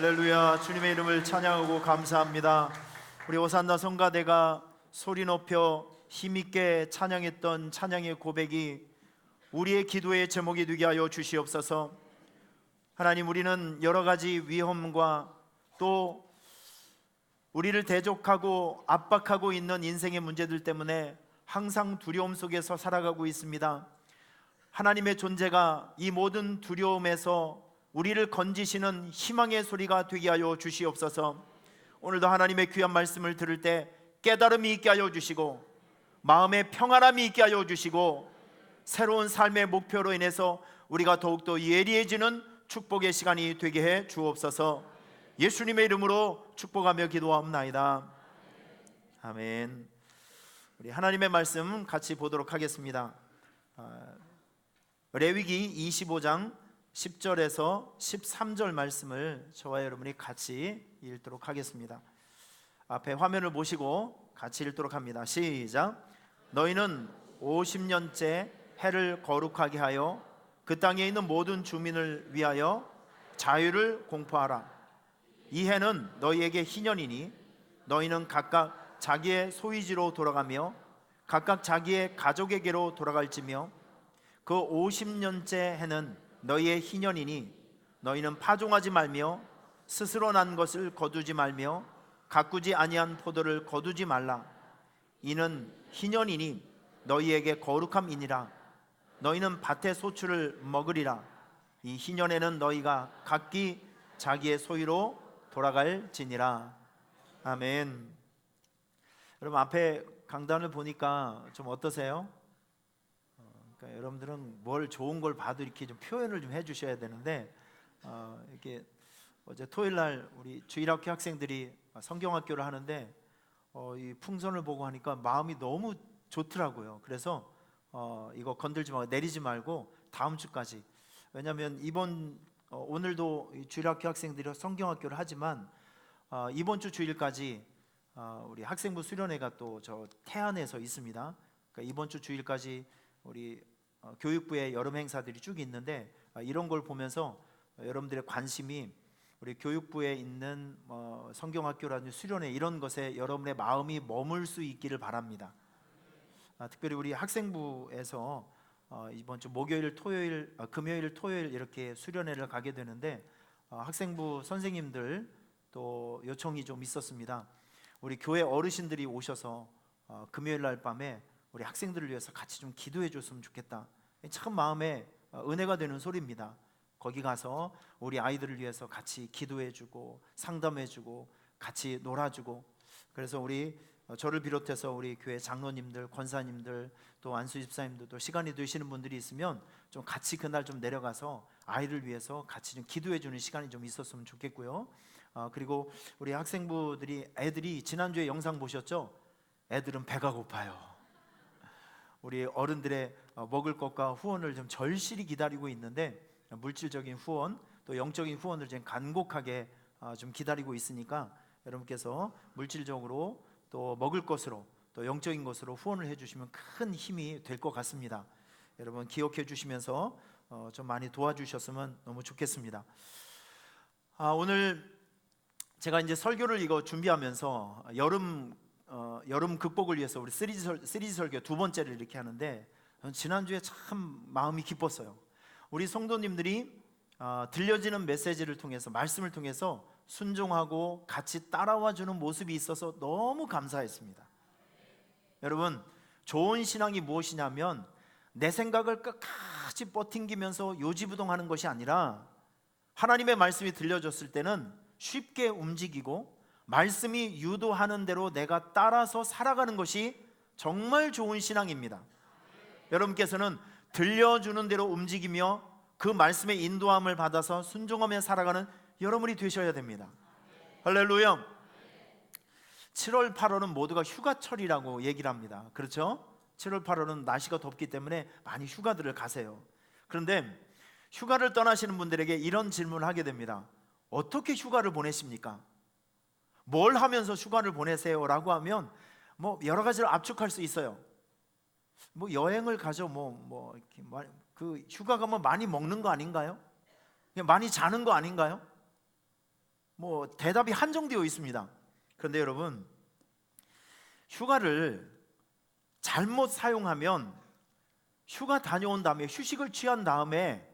할렐루야. 주님의 이름을 찬양하고 감사합니다. 우리 오산나 성가대가 소리 높여 힘있게 찬양했던 찬양의 고백이 우리의 기도의 제목이 되게 하여 주시옵소서. 하나님, 우리는 여러 가지 위험과 또 우리를 대적하고 압박하고 있는 인생의 문제들 때문에 항상 두려움 속에서 살아가고 있습니다. 하나님의 존재가 이 모든 두려움에서 우리를 건지시는 희망의 소리가 되게 하여 주시옵소서. 오늘도 하나님의 귀한 말씀을 들을 때 깨달음이 있게 하여 주시고 마음의 평안함이 있게 하여 주시고 새로운 삶의 목표로 인해서 우리가 더욱더 예리해지는 축복의 시간이 되게 해 주옵소서. 예수님의 이름으로 축복하며 기도하옵나이다. 아멘. 우리 하나님의 말씀 같이 보도록 하겠습니다. 레위기 25장 10절에서 13절 말씀을 저와 여러분이 같이 읽도록 하겠습니다. 앞에 화면을 보시고 같이 읽도록 합니다. 시작. 너희는 50년째 해를 거룩하게 하여 그 땅에 있는 모든 주민을 위하여 자유를 공포하라. 이 해는 너희에게 희년이니 너희는 각각 자기의 소유지로 돌아가며 각각 자기의 가족에게로 돌아갈지며 그 50년째 해는 너희의 희년이니 너희는 파종하지 말며 스스로 난 것을 거두지 말며 가꾸지 아니한 포도를 거두지 말라. 이는 희년이니 너희에게 거룩함이니라. 너희는 밭의 소출을 먹으리라. 이 희년에는 너희가 각기 자기의 소유로 돌아갈지니라. 아멘. 여러분, 앞에 강단을 보니까 좀 어떠세요? 그러니까 여러분들은 뭘 좋은 걸 봐도 이렇게 좀 표현을 좀 해주셔야 되는데 이렇게 어제 토요일 날 우리 주일학교 학생들이 성경학교를 하는데 이 풍선을 보고 하니까 마음이 너무 좋더라고요. 그래서 이거 건들지 말고 내리지 말고 다음 주까지. 왜냐하면 오늘도 주일학교 학생들이 성경학교를 하지만 이번 주 주일까지 우리 학생부 수련회가 또 저 태안에서 있습니다. 그러니까 이번 주 주일까지 우리 교육부의 여름 행사들이 쭉 있는데 이런 걸 보면서 여러분들의 관심이 우리 교육부에 있는 성경학교라든지 수련회 이런 것에 여러분의 마음이 머물 수 있기를 바랍니다. 특별히 우리 학생부에서 이번 주 목요일, 토요일, 금요일, 토요일 이렇게 수련회를 가게 되는데 학생부 선생님들 또 요청이 좀 있었습니다. 우리 교회 어르신들이 오셔서 금요일 날 밤에 우리 학생들을 위해서 같이 좀 기도해 줬으면 좋겠다. 참 마음에 은혜가 되는 소리입니다. 거기 가서 우리 아이들을 위해서 같이 기도해 주고 상담해 주고 같이 놀아주고. 그래서 저를 비롯해서 우리 교회 장로님들, 권사님들, 또 안수 집사님들도 시간이 되시는 분들이 있으면 좀 같이 그날 좀 내려가서 아이를 위해서 같이 좀 기도해 주는 시간이 좀 있었으면 좋겠고요. 그리고 우리 애들이 지난주에 영상 보셨죠? 애들은 배가 고파요. 우리 어른들의 먹을 것과 후원을 좀 절실히 기다리고 있는데 물질적인 후원 또 영적인 후원을 지금 간곡하게 좀 기다리고 있으니까 여러분께서 물질적으로 또 먹을 것으로 또 영적인 것으로 후원을 해주시면 큰 힘이 될 것 같습니다. 여러분 기억해 주시면서 좀 많이 도와주셨으면 너무 좋겠습니다. 오늘 제가 이제 설교를 이거 준비하면서 여름 극복을 위해서 우리 시리즈 설교 두 번째를 이렇게 하는데, 지난주에 참 마음이 기뻤어요. 우리 성도님들이 들려지는 메시지를 통해서, 말씀을 통해서 순종하고 같이 따라와 주는 모습이 있어서 너무 감사했습니다. 여러분, 좋은 신앙이 무엇이냐면 내 생각을 끝까지 버팅기면서 요지부동하는 것이 아니라 하나님의 말씀이 들려졌을 때는 쉽게 움직이고 말씀이 유도하는 대로 내가 따라서 살아가는 것이 정말 좋은 신앙입니다. 여러분께서는 들려주는 대로 움직이며 그 말씀의 인도함을 받아서 순종하며 살아가는 여러분이 되셔야 됩니다. 할렐루야. 7월 8월은 모두가 휴가철이라고 얘기를 합니다. 그렇죠? 7월 8월은 날씨가 덥기 때문에 많이 휴가들을 가세요. 그런데 휴가를 떠나시는 분들에게 이런 질문을 하게 됩니다. 어떻게 휴가를 보내십니까? 뭘 하면서 휴가를 보내세요? 라고 하면 뭐 여러 가지를 압축할 수 있어요. 뭐 여행을 가죠. 그 휴가 가면 많이 먹는 거 아닌가요? 그냥 많이 자는 거 아닌가요? 뭐 대답이 한정되어 있습니다. 그런데 여러분, 휴가를 잘못 사용하면 휴가 다녀온 다음에 휴식을 취한 다음에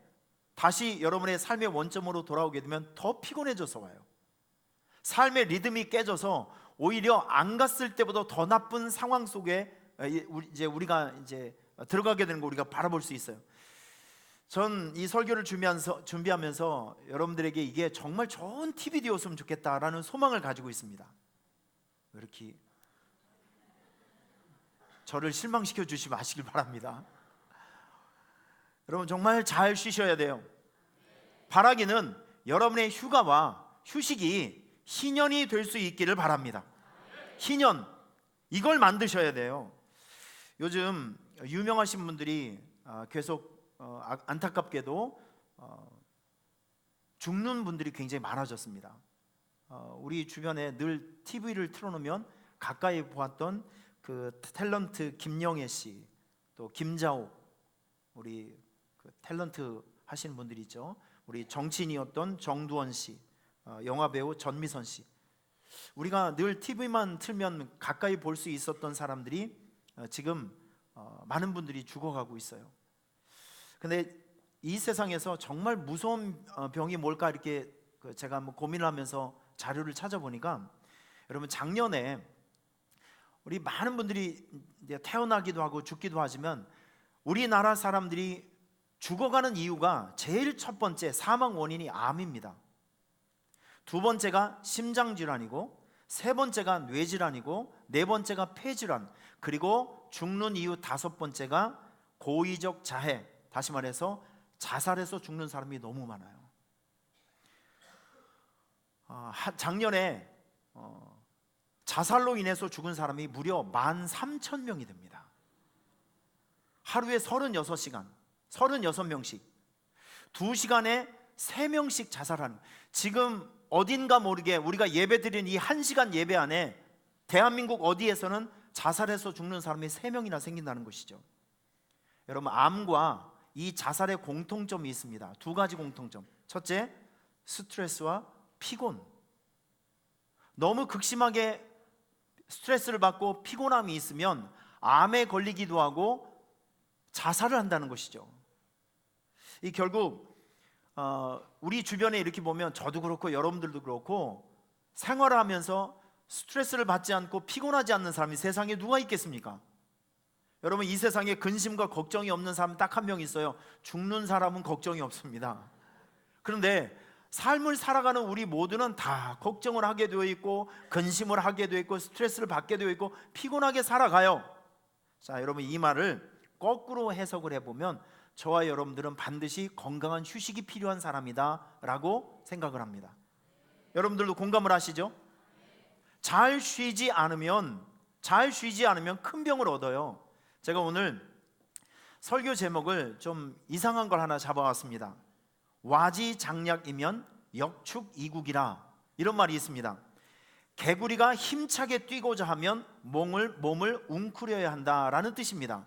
다시 여러분의 삶의 원점으로 돌아오게 되면 더 피곤해져서 와요. 삶의 리듬이 깨져서 오히려 안 갔을 때보다 더 나쁜 상황 속에 우리가 들어가게 되는 거 우리가 바라볼 수 있어요. 전 이 설교를 준비하면서 여러분들에게 이게 정말 좋은 팁이 되었으면 좋겠다라는 소망을 가지고 있습니다. 왜 이렇게 저를 실망시켜 주지 마시길 바랍니다. 여러분 정말 잘 쉬셔야 돼요. 바라기는 여러분의 휴가와 휴식이 희년이 될 수 있기를 바랍니다. 희년, 이걸 만드셔야 돼요. 요즘 유명하신 분들이 계속 안타깝게도 죽는 분들이 굉장히 많아졌습니다. 우리 주변에 늘 TV를 틀어놓으면 가까이 보았던 그 탤런트 김영애 씨, 또 김자옥, 우리 그 탤런트 하시는 분들이 있죠. 우리 정치인이었던 정두원 씨, 영화배우 전미선 씨. 우리가 늘 TV만 틀면 가까이 볼 수 있었던 사람들이 지금 많은 분들이 죽어가고 있어요. 근데 이 세상에서 정말 무서운 병이 뭘까 이렇게 제가 한번 고민을 하면서 자료를 찾아보니까, 여러분 작년에 우리 많은 분들이 태어나기도 하고 죽기도 하지만 우리나라 사람들이 죽어가는 이유가 제일 첫 번째 사망 원인이 암입니다. 두 번째가 심장질환이고, 세 번째가 뇌질환이고, 네 번째가 폐질환, 그리고 죽는 이유 다섯 번째가 고의적 자해, 다시 말해서 자살해서 죽는 사람이 너무 많아요. 작년에 자살로 인해서 죽은 사람이 무려 13,000명이 됩니다. 하루에 36시간 36명씩 2시간에 3명씩 자살하는, 지금 어딘가 모르게 우리가 예배드린 이 1시간 예배 안에 대한민국 어디에서는 자살해서 죽는 사람이 3명이나 생긴다는 것이죠. 여러분, 암과 이 자살의 공통점이 있습니다. 두 가지 공통점. 첫째, 스트레스와 피곤. 너무 극심하게 스트레스를 받고 피곤함이 있으면 암에 걸리기도 하고 자살을 한다는 것이죠. 이 결국 우리 주변에 이렇게 보면 저도 그렇고 여러분들도 그렇고 생활을 하면서 스트레스를 받지 않고 피곤하지 않는 사람이 세상에 누가 있겠습니까? 여러분, 이 세상에 근심과 걱정이 없는 사람 딱 한 명 있어요. 죽는 사람은 걱정이 없습니다. 그런데 삶을 살아가는 우리 모두는 다 걱정을 하게 되어 있고, 근심을 하게 되어 있고, 스트레스를 받게 되어 있고, 피곤하게 살아가요. 자, 여러분, 이 말을 거꾸로 해석을 해보면 저와 여러분들은 반드시 건강한 휴식이 필요한 사람이다 라고 생각을 합니다. 여러분들도 공감을 하시죠? 잘 쉬지 않으면 큰 병을 얻어요. 제가 오늘 설교 제목을 좀 이상한 걸 하나 잡아왔습니다. 와지장약이면 역축이국이라, 이런 말이 있습니다. 개구리가 힘차게 뛰고자 하면 몸을 웅크려야 한다라는 뜻입니다.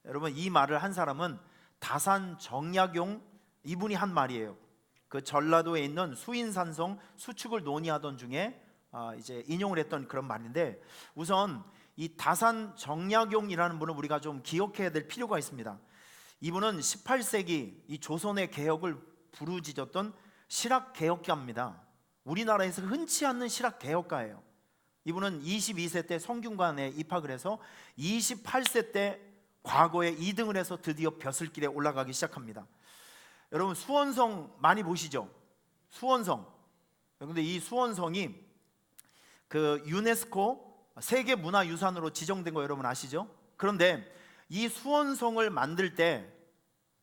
여러분, 이 말을 한 사람은 다산 정약용, 이분이 한 말이에요. 그 전라도에 있는 수인산성 수축을 논의하던 중에 이제 인용을 했던 그런 말인데, 우선 이 다산 정약용이라는 분을 우리가 좀 기억해야 될 필요가 있습니다. 이분은 18세기 이 조선의 개혁을 부르짖었던 실학개혁가입니다. 우리나라에서 흔치 않는 실학개혁가예요. 이분은 22세 때 성균관에 입학을 해서 28세 때 과거에 2등을 해서 드디어 벼슬길에 올라가기 시작합니다. 여러분, 수원성 많이 보시죠? 수원성. 그런데 이 수원성이 그 유네스코 세계문화유산으로 지정된 거 여러분 아시죠? 그런데 이 수원성을 만들 때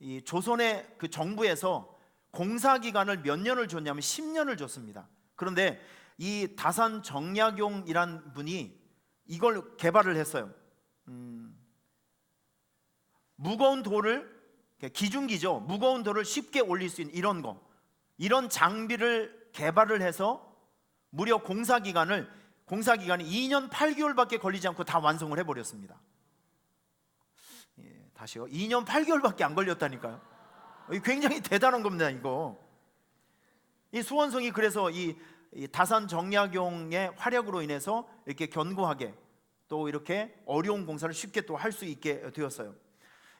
이 조선의 그 정부에서 공사 기간을 몇 년을 줬냐면 10년을 줬습니다. 그런데 이 다산 정약용이란 분이 이걸 개발을 했어요. 무거운 돌을, 기중기죠, 무거운 돌을 쉽게 올릴 수 있는 이런 장비를 개발을 해서 무려 공사 기간이 2년 8개월밖에 걸리지 않고 다 완성을 해버렸습니다. 다시요. 2년 8개월밖에 안 걸렸다니까요. 굉장히 대단한 겁니다, 이거. 이 수원성이 그래서 이 다산 정약용의 활약으로 인해서 이렇게 견고하게 또 이렇게 어려운 공사를 쉽게 또 할 수 있게 되었어요.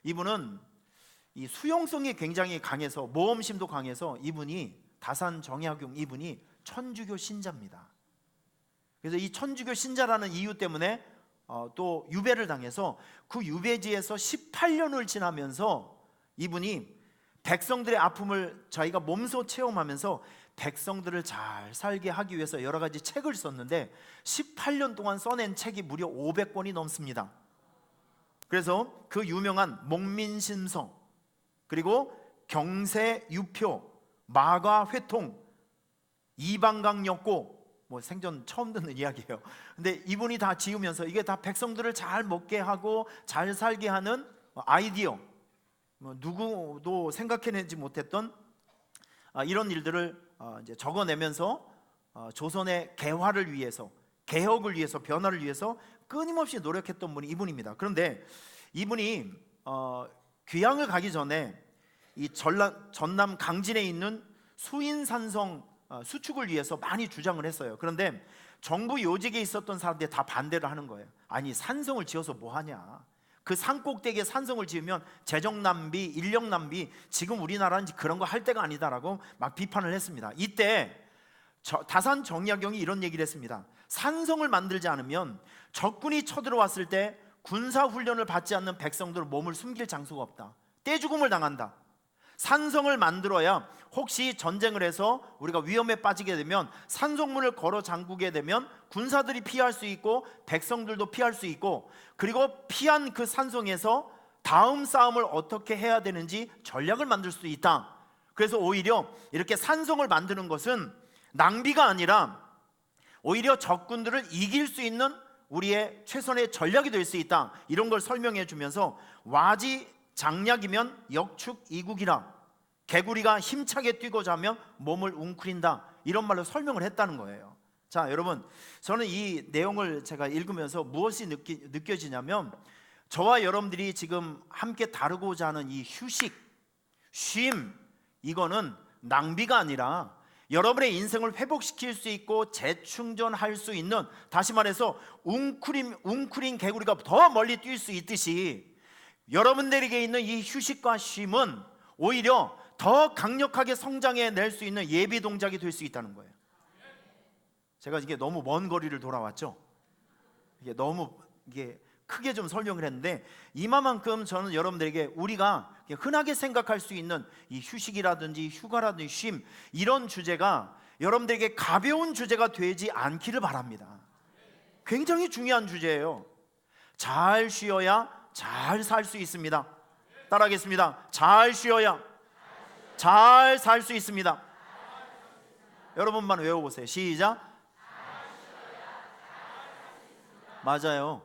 이분은 이 수용성이 굉장히 강해서, 모험심도 강해서, 다산 정약용 이분이 천주교 신자입니다. 그래서 이 천주교 신자라는 이유 때문에 또 유배를 당해서 그 유배지에서 18년을 지나면서 이분이 백성들의 아픔을 자기가 몸소 체험하면서 백성들을 잘 살게 하기 위해서 여러 가지 책을 썼는데 18년 동안 써낸 책이 무려 500권이 넘습니다. 그래서 그 유명한 목민심성, 그리고 경세유표, 마가회통, 이방강역고, 뭐 생전 처음 듣는 이야기예요. 근데 이분이 다 지으면서 이게 다 백성들을 잘 먹게 하고 잘 살게 하는 아이디어, 누구도 생각해내지 못했던 이런 일들을 이제 적어내면서 조선의 개화를 위해서, 개혁을 위해서, 변화를 위해서 끊임없이 노력했던 분이 이분입니다. 그런데 이분이 귀향을 가기 전에 이 전남 강진에 있는 수인산성 수축을 위해서 많이 주장을 했어요. 그런데 정부 요직에 있었던 사람들이 다 반대를 하는 거예요. 아니, 산성을 지어서 뭐 하냐, 그 산꼭대기에 산성을 지으면 재정 낭비, 인력 낭비, 지금 우리나라는 그런 거 할 때가 아니다라고 막 비판을 했습니다. 이때 다산 정약용이 이런 얘기를 했습니다. 산성을 만들지 않으면 적군이 쳐들어왔을 때 군사훈련을 받지 않는 백성들은 몸을 숨길 장소가 없다, 떼죽음을 당한다. 산성을 만들어야 혹시 전쟁을 해서 우리가 위험에 빠지게 되면 산성문을 걸어 잠그게 되면 군사들이 피할 수 있고 백성들도 피할 수 있고, 그리고 피한 그 산성에서 다음 싸움을 어떻게 해야 되는지 전략을 만들 수 있다. 그래서 오히려 이렇게 산성을 만드는 것은 낭비가 아니라 오히려 적군들을 이길 수 있는 우리의 최선의 전략이 될 수 있다, 이런 걸 설명해 주면서 와지장약이면 역축이국이라, 개구리가 힘차게 뛰고자 하면 몸을 웅크린다, 이런 말로 설명을 했다는 거예요. 자, 여러분, 저는 이 내용을 제가 읽으면서 무엇이 느껴지냐면, 저와 여러분들이 지금 함께 다루고자 하는 이 휴식, 쉼, 이거는 낭비가 아니라 여러분의 인생을 회복시킬 수 있고 재충전할 수 있는, 다시 말해서 웅크린 개구리가 더 멀리 뛸 수 있듯이 여러분들에게 있는 이 휴식과 쉼은 오히려 더 강력하게 성장해낼 수 있는 예비 동작이 될 수 있다는 거예요. 제가 이게 너무 먼 거리를 돌아왔죠. 이게 크게 좀 설명을 했는데, 이만큼 저는 여러분들에게 우리가 흔하게 생각할 수 있는 이 휴식이라든지 휴가라든지 쉼, 이런 주제가 여러분들에게 가벼운 주제가 되지 않기를 바랍니다. 굉장히 중요한 주제예요. 잘 쉬어야 잘 살 수 있습니다. 따라하겠습니다. 잘 쉬어야 잘 살 수 있습니다. 여러분만 외워보세요. 시작. 맞아요.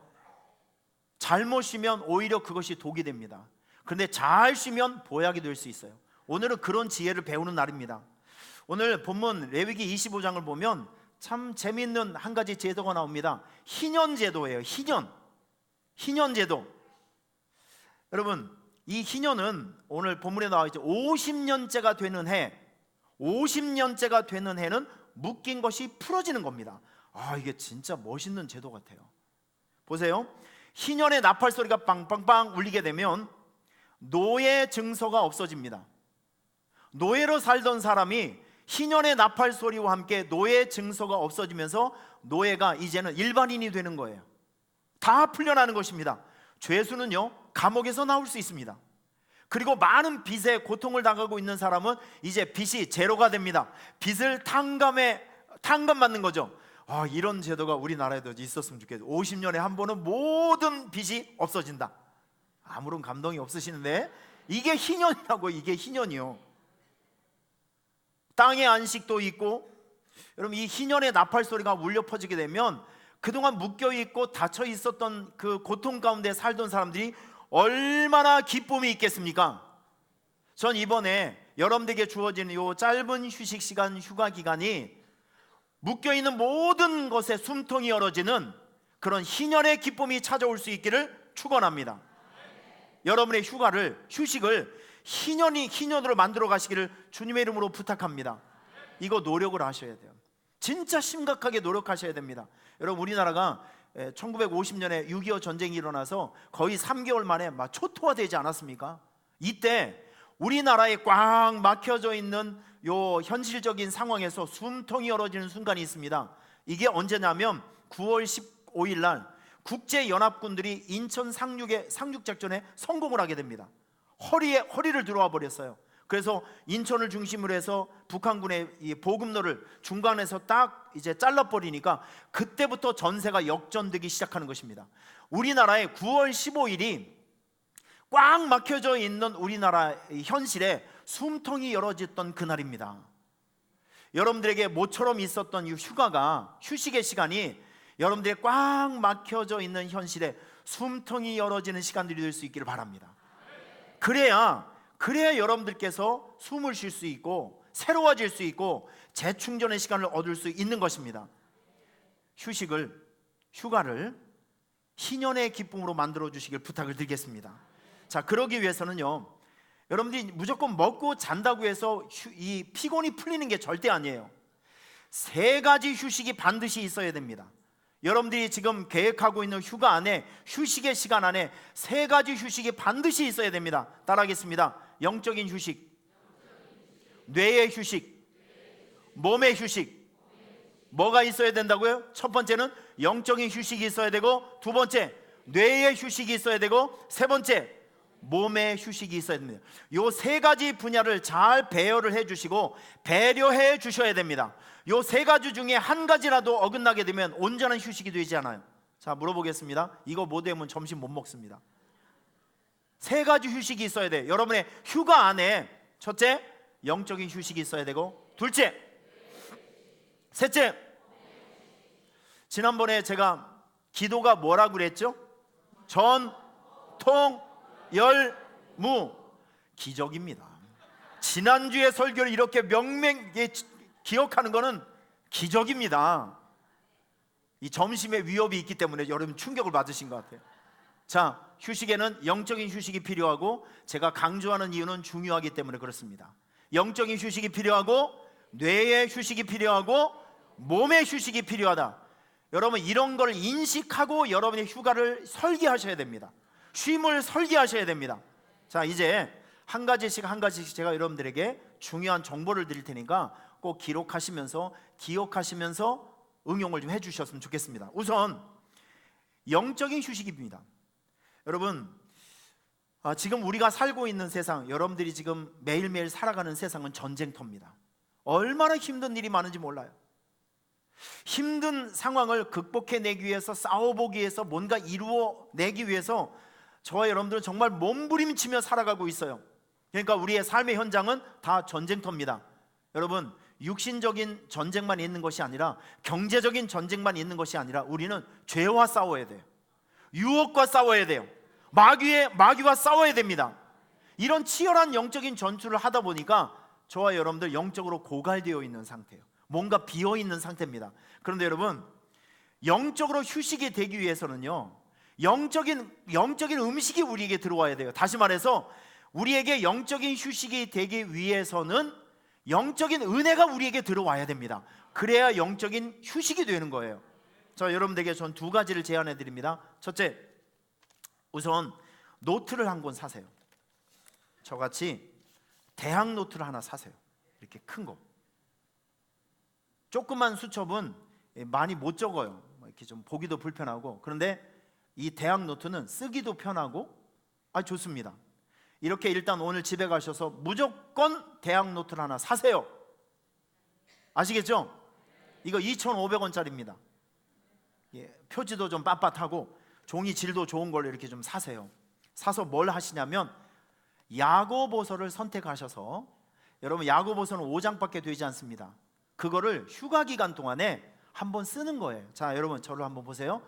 잘못 쉬면 오히려 그것이 독이 됩니다. 그런데 잘 쉬면 보약이 될 수 있어요. 오늘은 그런 지혜를 배우는 날입니다. 오늘 본문 레위기 25장을 보면 참 재미있는 한 가지 제도가 나옵니다. 희년 제도예요. 희년 제도. 여러분, 이 희년은 오늘 본문에 나와 있죠. 50년째가 되는 해, 50년째가 되는 해는 묶인 것이 풀어지는 겁니다. 이게 진짜 멋있는 제도 같아요. 보세요. 희년의 나팔 소리가 빵빵빵 울리게 되면 노예 증서가 없어집니다. 노예로 살던 사람이 희년의 나팔 소리와 함께 노예 증서가 없어지면서 노예가 이제는 일반인이 되는 거예요. 다 풀려나는 것입니다. 죄수는요, 감옥에서 나올 수 있습니다. 그리고 많은 빚에 고통을 당하고 있는 사람은 이제 빚이 제로가 됩니다. 빚을 탕감받는 거죠. 이런 제도가 우리나라에도 있었으면 좋겠어요. 50년에 한 번은 모든 빚이 없어진다. 아무런 감동이 없으시는데 이게 희년이라고. 이게 희년이요. 땅의 안식도 있고, 여러분, 이 희년의 나팔 소리가 울려 퍼지게 되면 그동안 묶여있고 닫혀 있었던 그 고통 가운데 살던 사람들이 얼마나 기쁨이 있겠습니까? 전 이번에 여러분들에게 주어지는 이 짧은 휴식 시간, 휴가 기간이 묶여있는 모든 것에 숨통이 열어지는 그런 희년의 기쁨이 찾아올 수 있기를 축원합니다. 여러분의 휴식을 희년으로 만들어 가시기를 주님의 이름으로 부탁합니다. 이거 노력을 하셔야 돼요. 진짜 심각하게 노력하셔야 됩니다. 여러분, 우리나라가 1950년에 6.25 전쟁이 일어나서 거의 3개월 만에 막 초토화되지 않았습니까? 이때 우리나라에 꽉 막혀져 있는 요 현실적인 상황에서 숨통이 열어지는 순간이 있습니다. 이게 언제냐면 9월 15일 날 국제연합군들이 인천 상륙작전에 성공을 하게 됩니다. 허리를 들어와 버렸어요. 그래서 인천을 중심으로 해서 북한군의 이 보급로를 중간에서 딱 이제 잘라버리니까 그때부터 전세가 역전되기 시작하는 것입니다. 우리나라의 9월 15일이 꽉 막혀져 있는 우리나라의 현실에 숨통이 열어졌던 그날입니다. 여러분들에게 모처럼 있었던 이 휴식의 시간이 여러분들의 꽉 막혀져 있는 현실에 숨통이 열어지는 시간들이 될 수 있기를 바랍니다. 그래야 여러분들께서 숨을 쉴 수 있고 새로워질 수 있고 재충전의 시간을 얻을 수 있는 것입니다. 휴가를 희년의 기쁨으로 만들어 주시길 부탁을 드리겠습니다. 자, 그러기 위해서는요, 여러분들이 무조건 먹고 잔다고 해서 이 피곤이 풀리는 게 절대 아니에요. 3가지 휴식이 반드시 있어야 됩니다. 여러분들이 지금 계획하고 있는 휴가 안에, 휴식의 시간 안에 3가지 휴식이 반드시 있어야 됩니다. 따라하겠습니다. 영적인 휴식, 뇌의 휴식, 몸의 휴식. 뭐가 있어야 된다고요? 첫 번째는 영적인 휴식이 있어야 되고, 두 번째 뇌의 휴식이 있어야 되고, 세 번째 몸의 휴식이 있어야 됩니다. 요 3가지 분야를 잘 배열을 해주시고 배려해 주셔야 됩니다. 요 3가지 중에 한 가지라도 어긋나게 되면 온전한 휴식이 되지 않아요. 자, 물어보겠습니다. 이거 못 외우면 점심 못 먹습니다. 3가지 휴식이 있어야 돼요. 여러분의 휴가 안에 첫째, 영적인 휴식이 있어야 되고, 둘째, 셋째, 지난번에 제가 기도가 뭐라고 그랬죠? 전통열무. 기적입니다. 지난주에 설교를 이렇게 명명하게 기억하는 것은 기적입니다. 이 점심에 위협이 있기 때문에 여러분 충격을 받으신 것 같아요. 자, 휴식에는 영적인 휴식이 필요하고, 제가 강조하는 이유는 중요하기 때문에 그렇습니다. 영적인 휴식이 필요하고, 뇌의 휴식이 필요하고, 몸의 휴식이 필요하다. 여러분, 이런 걸 인식하고 여러분의 휴가를 설계하셔야 됩니다. 쉼을 설계하셔야 됩니다. 자, 이제 한 가지씩 제가 여러분들에게 중요한 정보를 드릴 테니까 꼭 기록하시면서 기억하시면서 응용을 좀 해주셨으면 좋겠습니다. 우선 영적인 휴식입니다. 여러분, 지금 우리가 살고 있는 세상, 여러분들이 지금 매일매일 살아가는 세상은 전쟁터입니다. 얼마나 힘든 일이 많은지 몰라요. 힘든 상황을 극복해내기 위해서, 싸워보기 위해서, 뭔가 이루어내기 위해서 저와 여러분들은 정말 몸부림치며 살아가고 있어요. 그러니까 우리의 삶의 현장은 다 전쟁터입니다. 여러분, 육신적인 전쟁만 있는 것이 아니라, 경제적인 전쟁만 있는 것이 아니라, 우리는 죄와 싸워야 돼요. 유혹과 싸워야 돼요. 마귀와 싸워야 됩니다. 이런 치열한 영적인 전투를 하다 보니까 저와 여러분들 영적으로 고갈되어 있는 상태예요. 뭔가 비어 있는 상태입니다. 그런데 여러분, 영적으로 휴식이 되기 위해서는요, 영적인 음식이 우리에게 들어와야 돼요. 다시 말해서 우리에게 영적인 휴식이 되기 위해서는 영적인 은혜가 우리에게 들어와야 됩니다. 그래야 영적인 휴식이 되는 거예요. 자, 여러분들에게 전 두 가지를 제안해 드립니다. 첫째, 우선 노트를 한 권 사세요. 저같이 대학 노트를 하나 사세요. 이렇게 큰 거. 조그만 수첩은 많이 못 적어요. 이렇게 좀 보기도 불편하고. 그런데 이 대학 노트는 쓰기도 편하고 좋습니다. 이렇게 일단 오늘 집에 가셔서 무조건 대학 노트를 하나 사세요. 아시겠죠? 이거 2,500원짜리입니다. 표지도 좀 빳빳하고 종이 질도 좋은 걸로 이렇게 좀 사세요. 사서 뭘 하시냐면 야고보서를 선택하셔서, 여러분 야고보서는 5장밖에 되지 않습니다. 그거를 휴가 기간 동안에 한번 쓰는 거예요. 자, 여러분 저를 한번 보세요.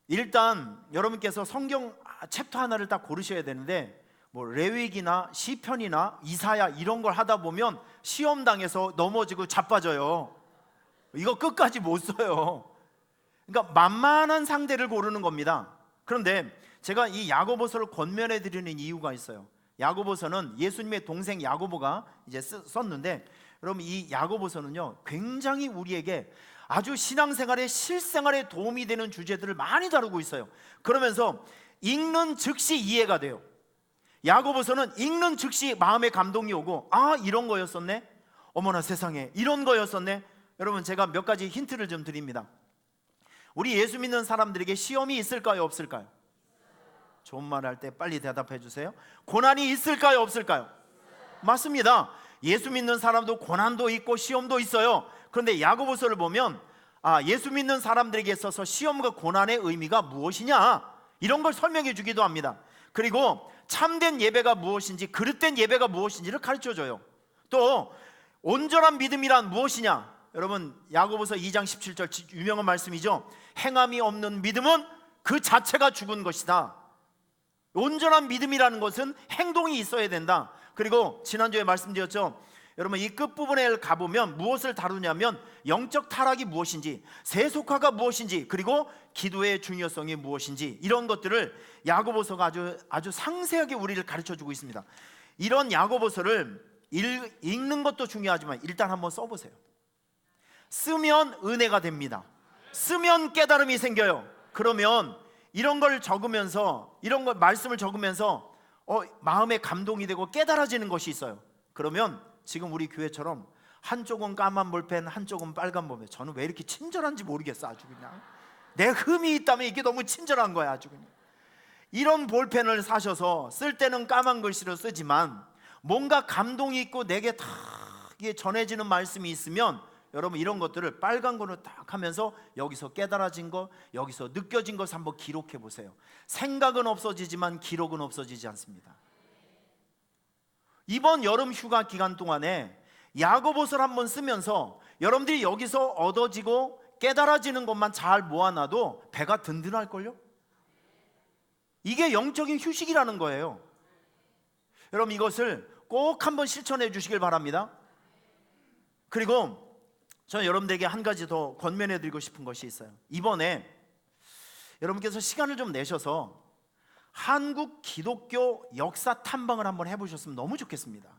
일단 여러분께서 성경 챕터 하나를 딱 고르셔야 되는데, 뭐 레위기나 시편이나 이사야 이런 걸 하다 보면 시험당해서 넘어지고 자빠져요. 이거 끝까지 못 써요. 그러니까 만만한 상대를 고르는 겁니다. 그런데 제가 이 야고보서를 권면해 드리는 이유가 있어요. 야고보서는 예수님의 동생 야고보가 이제 썼는데, 여러분 이 야고보서는요 굉장히 우리에게 아주 신앙생활에 실생활에 도움이 되는 주제들을 많이 다루고 있어요. 그러면서 읽는 즉시 이해가 돼요. 야고보서는 읽는 즉시 마음에 감동이 오고, 이런 거였었네, 어머나 세상에 이런 거였었네. 여러분 제가 몇 가지 힌트를 좀 드립니다. 우리 예수 믿는 사람들에게 시험이 있을까요, 없을까요? 좋은 말 할 때 빨리 대답해 주세요. 고난이 있을까요, 없을까요? 맞습니다. 예수 믿는 사람도 고난도 있고 시험도 있어요. 그런데 야고보서를 보면 예수 믿는 사람들에게 있어서 시험과 고난의 의미가 무엇이냐, 이런 걸 설명해 주기도 합니다. 그리고 참된 예배가 무엇인지, 그릇된 예배가 무엇인지를 가르쳐줘요. 또 온전한 믿음이란 무엇이냐, 여러분 야고보서 2장 17절 유명한 말씀이죠. 행함이 없는 믿음은 그 자체가 죽은 것이다. 온전한 믿음이라는 것은 행동이 있어야 된다. 그리고 지난주에 말씀드렸죠. 여러분 이 끝부분에 가보면 무엇을 다루냐면 영적 타락이 무엇인지, 세속화가 무엇인지, 그리고 기도의 중요성이 무엇인지, 이런 것들을 야고보서가 아주 상세하게 우리를 가르쳐주고 있습니다. 이런 야고보서를 읽는 것도 중요하지만 일단 한번 써보세요. 쓰면 은혜가 됩니다. 쓰면 깨달음이 생겨요. 그러면 이런 걸 적으면서, 이런 걸 말씀을 적으면서 마음에 감동이 되고 깨달아지는 것이 있어요. 그러면 지금 우리 교회처럼 한쪽은 까만 볼펜, 한쪽은 빨간 볼펜. 저는 왜 이렇게 친절한지 모르겠어. 아주 그냥 내 흠이 있다면 이게 너무 친절한 거야. 아주 그냥 이런 볼펜을 사셔서 쓸 때는 까만 글씨로 쓰지만 뭔가 감동이 있고 내게 다 전해지는 말씀이 있으면, 여러분 이런 것들을 빨간 거로 딱 하면서 여기서 깨달아진 거, 여기서 느껴진 것을 한번 기록해 보세요. 생각은 없어지지만 기록은 없어지지 않습니다. 이번 여름 휴가 기간 동안에 야고보서를 한번 쓰면서 여러분들이 여기서 얻어지고 깨달아지는 것만 잘 모아놔도 배가 든든할걸요? 이게 영적인 휴식이라는 거예요. 여러분 이것을 꼭 한번 실천해 주시길 바랍니다. 그리고 저는 여러분들에게 한 가지 더 권면해 드리고 싶은 것이 있어요. 이번에 여러분께서 시간을 좀 내셔서 한국 기독교 역사 탐방을 한번 해보셨으면 너무 좋겠습니다.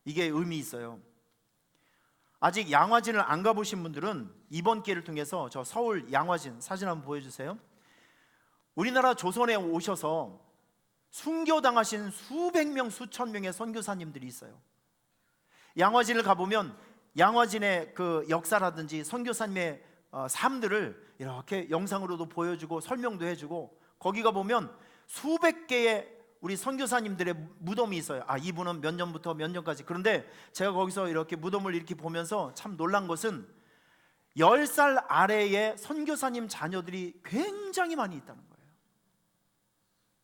이게 의미 있어요. 아직 양화진을 안 가보신 분들은 이번 기회를 통해서 저 서울 양화진 사진 한번 보여주세요. 우리나라 조선에 오셔서 순교당하신 수백 명, 수천 명의 선교사님들이 있어요. 양화진을 가보면 양화진의 그 역사라든지 선교사님의 삶들을 이렇게 영상으로도 보여주고 설명도 해주고, 거기 가보면 수백 개의 우리 선교사님들의 무덤이 있어요. 이분은 몇 년부터 몇 년까지. 그런데 제가 거기서 이렇게 무덤을 이렇게 보면서 참 놀란 것은 10살 아래의 선교사님 자녀들이 굉장히 많이 있다는 거예요.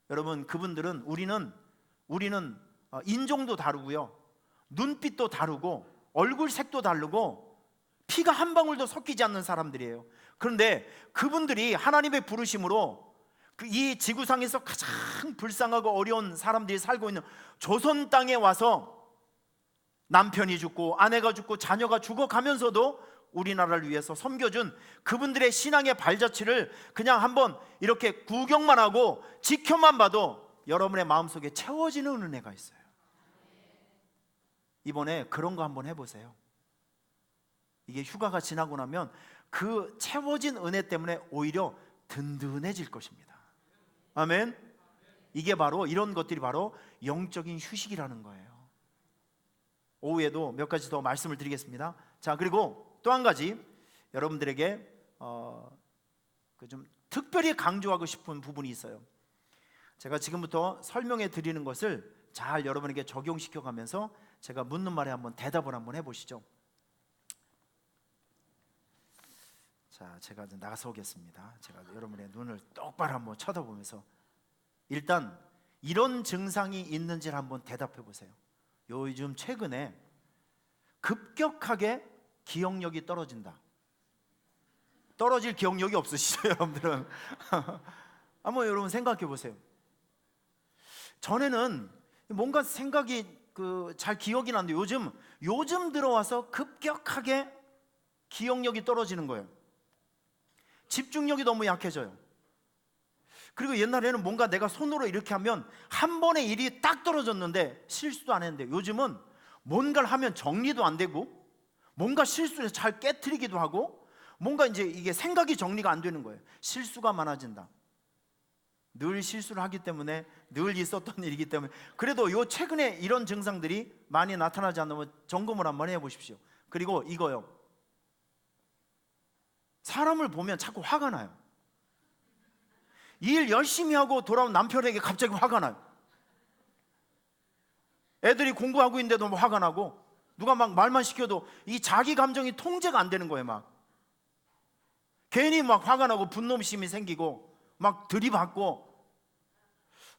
여러분 그분들은 우리는 인종도 다르고요, 눈빛도 다르고 얼굴 색도 다르고 피가 한 방울도 섞이지 않는 사람들이에요. 그런데 그분들이 하나님의 부르심으로 이 지구상에서 가장 불쌍하고 어려운 사람들이 살고 있는 조선 땅에 와서 남편이 죽고 아내가 죽고 자녀가 죽어가면서도 우리나라를 위해서 섬겨준 그분들의 신앙의 발자취를 그냥 한번 이렇게 구경만 하고 지켜만 봐도 여러분의 마음속에 채워지는 은혜가 있어요. 이번에 그런 거 한번 해보세요. 이게 휴가가 지나고 나면 그 채워진 은혜 때문에 오히려 든든해질 것입니다. 아멘. 이게 바로, 이런 것들이 바로 영적인 휴식이라는 거예요. 오후에도 몇 가지 더 말씀을 드리겠습니다. 자, 그리고 또 한 가지 여러분들에게 좀 특별히 강조하고 싶은 부분이 있어요. 제가 지금부터 설명해 드리는 것을 잘 여러분에게 적용시켜 가면서 제가 묻는 말에 한번 대답을 한번 해보시죠. 자, 제가 나서겠습니다. 제가 여러분의 눈을 똑바로 한번 쳐다보면서 일단 이런 증상이 있는지를 한번 대답해 보세요. 요즘 최근에 급격하게 기억력이 떨어진다. 떨어질 기억력이 없으시죠, 여러분들은? 한번 여러분 생각해 보세요. 전에는 뭔가 생각이 잘 기억이 나는데 요즘 들어와서 급격하게 기억력이 떨어지는 거예요. 집중력이 너무 약해져요. 그리고 옛날에는 뭔가 내가 손으로 이렇게 하면 한 번에 일이 딱 떨어졌는데 실수도 안 했는데 요즘은 뭔가를 하면 정리도 안 되고 뭔가 실수를 잘 깨트리기도 하고 뭔가 이제 이게 생각이 정리가 안 되는 거예요. 실수가 많아진다. 늘 실수를 하기 때문에, 늘 있었던 일이기 때문에. 그래도 요 최근에 이런 증상들이 많이 나타나지 않으면 점검을 한번 해보십시오. 그리고 이거요, 사람을 보면 자꾸 화가 나요. 일 열심히 하고 돌아온 남편에게 갑자기 화가 나요. 애들이 공부하고 있는데도 화가 나고, 누가 막 말만 시켜도 이 자기 감정이 통제가 안 되는 거예요. 막 괜히 막 화가 나고 분노심이 생기고 막 들이받고.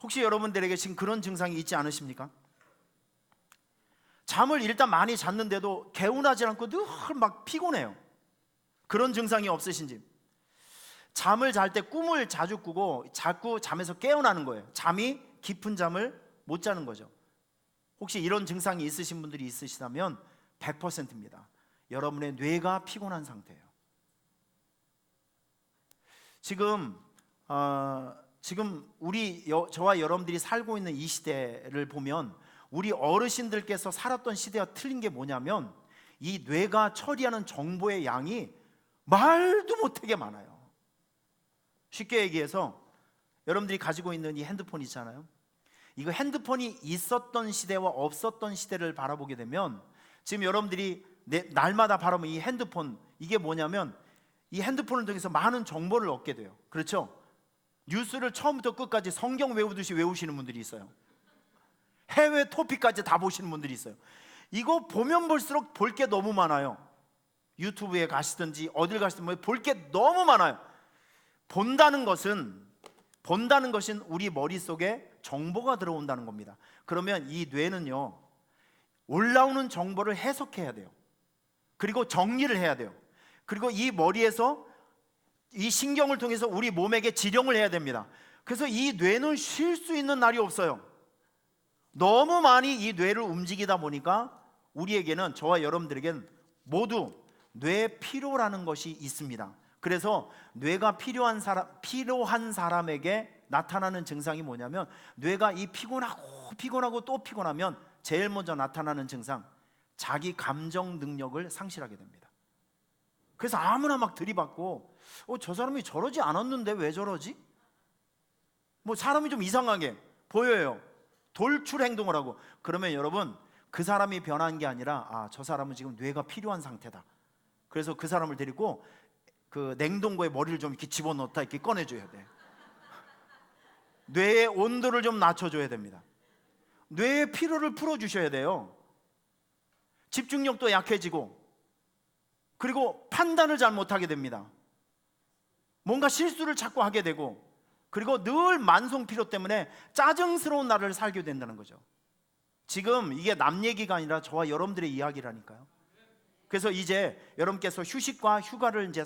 혹시 여러분들에게 지금 그런 증상이 있지 않으십니까? 잠을 일단 많이 잤는데도 개운하지 않고 늘 막 피곤해요. 그런 증상이 없으신지. 잠을 잘 때 꿈을 자주 꾸고 자꾸 잠에서 깨어나는 거예요. 잠이 깊은 잠을 못 자는 거죠. 혹시 이런 증상이 있으신 분들이 있으시다면 100%입니다. 여러분의 뇌가 피곤한 상태예요. 지금 저와 여러분들이 살고 있는 이 시대를 보면 우리 어르신들께서 살았던 시대와 틀린 게 뭐냐면 이 뇌가 처리하는 정보의 양이 말도 못하게 많아요. 쉽게 얘기해서 여러분들이 가지고 있는 이 핸드폰 있잖아요. 이거 핸드폰이 있었던 시대와 없었던 시대를 바라보게 되면 지금 여러분들이 날마다 바라보는 이 핸드폰, 이게 뭐냐면 이 핸드폰을 통해서 많은 정보를 얻게 돼요. 그렇죠? 뉴스를 처음부터 끝까지 성경 외우듯이 외우시는 분들이 있어요. 해외 토픽까지 다 보시는 분들이 있어요. 이거 보면 볼수록 볼 게 너무 많아요. 유튜브에 가시든지 어딜 가시든지 볼 게 너무 많아요. 본다는 것은 우리 머릿속에 정보가 들어온다는 겁니다. 그러면 이 뇌는요, 올라오는 정보를 해석해야 돼요. 그리고 정리를 해야 돼요. 그리고 이 머리에서 이 신경을 통해서 우리 몸에게 지령을 해야 됩니다. 그래서 이 뇌는 쉴 수 있는 날이 없어요. 너무 많이 이 뇌를 움직이다 보니까 우리에게는, 저와 여러분들에게는 모두 뇌 피로라는 것이 있습니다. 그래서 뇌가 필요한 사람에게 나타나는 증상이 뭐냐면, 뇌가 이 피곤하고 또 피곤하면 제일 먼저 나타나는 증상, 자기 감정 능력을 상실하게 됩니다. 그래서 아무나 막 들이받고 저 사람이 저러지 않았는데 왜 저러지? 뭐 사람이 좀 이상하게 보여요. 돌출 행동을 하고. 그러면 여러분, 그 사람이 변한 게 아니라 저 사람은 지금 뇌가 필요한 상태다. 그래서 그 사람을 데리고 그 냉동고에 머리를 좀 이렇게 집어넣었다 이렇게 꺼내줘야 돼. 뇌의 온도를 좀 낮춰줘야 됩니다. 뇌의 피로를 풀어주셔야 돼요. 집중력도 약해지고, 그리고 판단을 잘 못하게 됩니다. 뭔가 실수를 자꾸 하게 되고, 그리고 늘 만성 피로 때문에 짜증스러운 날을 살게 된다는 거죠. 지금 이게 남 얘기가 아니라 저와 여러분들의 이야기라니까요. 그래서 이제 여러분께서 휴식과 휴가를 이제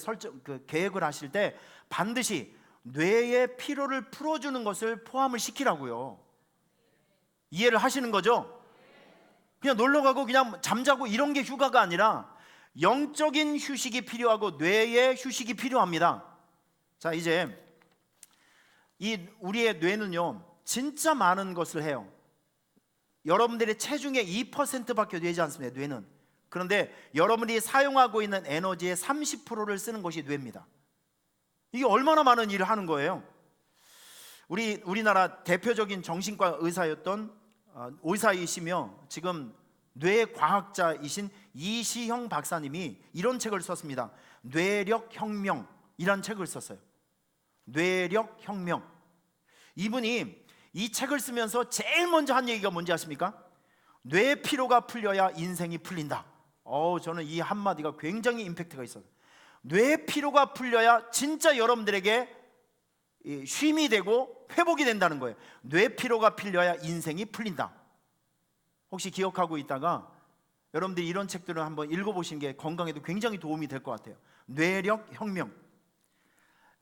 계획을 하실 때 반드시 뇌의 피로를 풀어주는 것을 포함을 시키라고요. 이해를 하시는 거죠? 그냥 놀러 가고 그냥 잠자고 이런 게 휴가가 아니라 영적인 휴식이 필요하고 뇌의 휴식이 필요합니다. 자, 이제 이 우리의 뇌는요 진짜 많은 것을 해요. 여러분들의 체중의 2%밖에 되지 않습니다, 뇌는. 그런데 여러분이 사용하고 있는 에너지의 30%를 쓰는 것이 뇌입니다. 이게 얼마나 많은 일을 하는 거예요. 우리나라 대표적인 정신과 의사였던 의사이시며 지금 뇌과학자이신 이시형 박사님이 이런 책을 썼습니다. 뇌력혁명이란 책을 썼어요. 뇌력혁명. 이분이 이 책을 쓰면서 제일 먼저 한 얘기가 뭔지 아십니까? 뇌 피로가 풀려야 인생이 풀린다. 저는 이 한마디가 굉장히 임팩트가 있어요. 뇌 피로가 풀려야 진짜 여러분들에게 쉼이 되고 회복이 된다는 거예요. 뇌 피로가 풀려야 인생이 풀린다. 혹시 기억하고 있다가 여러분들이 이런 책들을 한번 읽어보시는 게 건강에도 굉장히 도움이 될 것 같아요. 뇌력 혁명.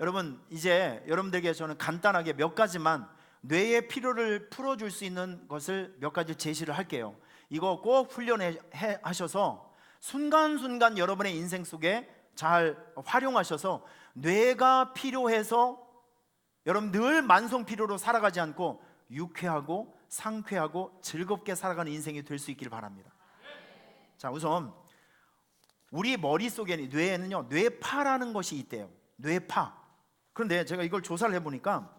여러분, 이제 여러분들에게 저는 간단하게 몇 가지만 뇌의 피로를 풀어줄 수 있는 것을 몇 가지 제시를 할게요. 이거 꼭 훈련하셔서 순간순간 여러분의 인생 속에 잘 활용하셔서 뇌가 필요해서 여러분 늘 만성 피로로 살아가지 않고 유쾌하고 상쾌하고 즐겁게 살아가는 인생이 될 수 있기를 바랍니다. 자, 우선 우리 머릿속에 뇌에는요 뇌파라는 것이 있대요. 뇌파. 그런데 제가 이걸 조사를 해보니까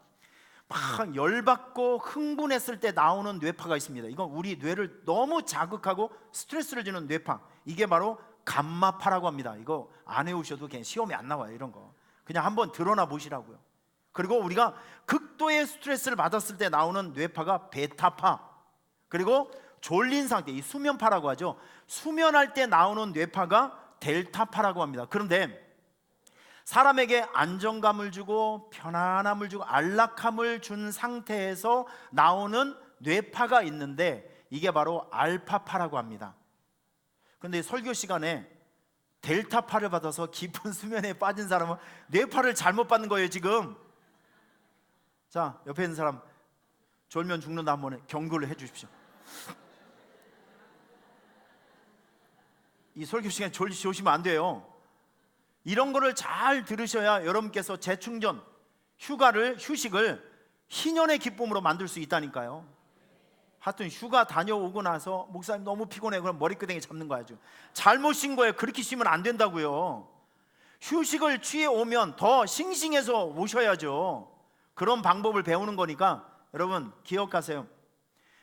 막 열받고 흥분했을 때 나오는 뇌파가 있습니다. 이건 우리 뇌를 너무 자극하고 스트레스를 주는 뇌파. 이게 바로 감마파라고 합니다. 이거 안 외우셔도 그냥 시험에 안 나와요. 이런 거 그냥 한번 드러나 보시라고요. 그리고 우리가 극도의 스트레스를 받았을 때 나오는 뇌파가 베타파. 그리고 졸린 상태, 이 수면파라고 하죠. 수면할 때 나오는 뇌파가 델타파라고 합니다. 그런데 사람에게 안정감을 주고 편안함을 주고 안락함을 준 상태에서 나오는 뇌파가 있는데 이게 바로 알파파라고 합니다. 그런데 설교 시간에 델타파를 받아서 깊은 수면에 빠진 사람은 뇌파를 잘못 받는 거예요 지금. 자, 옆에 있는 사람 졸면 죽는다 한번 경고를 해 주십시오. 이 설교 시간에 졸리시면 안 돼요. 이런 거를 잘 들으셔야 여러분께서 재충전, 휴식을 희년의 기쁨으로 만들 수 있다니까요. 하여튼 휴가 다녀오고 나서 목사님 너무 피곤해 그럼 머리끄댕이 잡는 거 아주 잘못 쉰 거예요. 그렇게 쉬면 안 된다고요. 휴식을 취해 오면 더 싱싱해서 오셔야죠. 그런 방법을 배우는 거니까 여러분 기억하세요.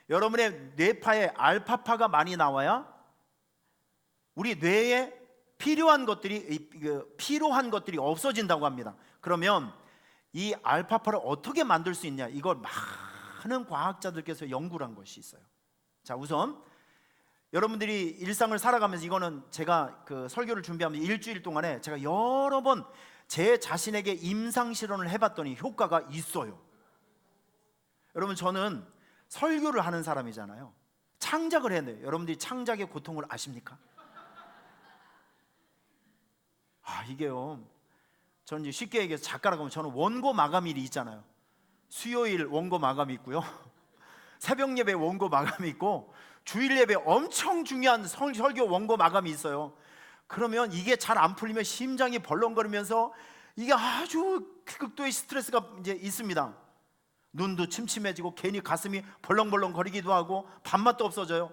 여러분의 뇌파에 알파파가 많이 나와야 우리 뇌에 필요한 것들이 없어진다고 합니다. 그러면 이 알파파를 어떻게 만들 수 있냐, 이걸 많은 과학자들께서 연구를 한 것이 있어요. 자, 우선 여러분들이 일상을 살아가면서 이거는 제가 그 설교를 준비하면서 일주일 동안에 제가 여러 번 제 자신에게 임상 실험을 해봤더니 효과가 있어요. 여러분, 저는 설교를 하는 사람이잖아요. 창작을 해야 돼요. 여러분들이 창작의 고통을 아십니까? 이게요, 저는 이제 쉽게 얘기해서 작가라고 하면 저는 원고 마감일이 있잖아요. 수요일 원고 마감이 있고요, 새벽 예배 원고 마감이 있고, 주일 예배 엄청 중요한 설교 원고 마감이 있어요. 그러면 이게 잘 안 풀리면 심장이 벌렁거리면서 이게 아주 극도의 스트레스가 이제 있습니다. 눈도 침침해지고 괜히 가슴이 벌렁벌렁거리기도 하고 밥맛도 없어져요.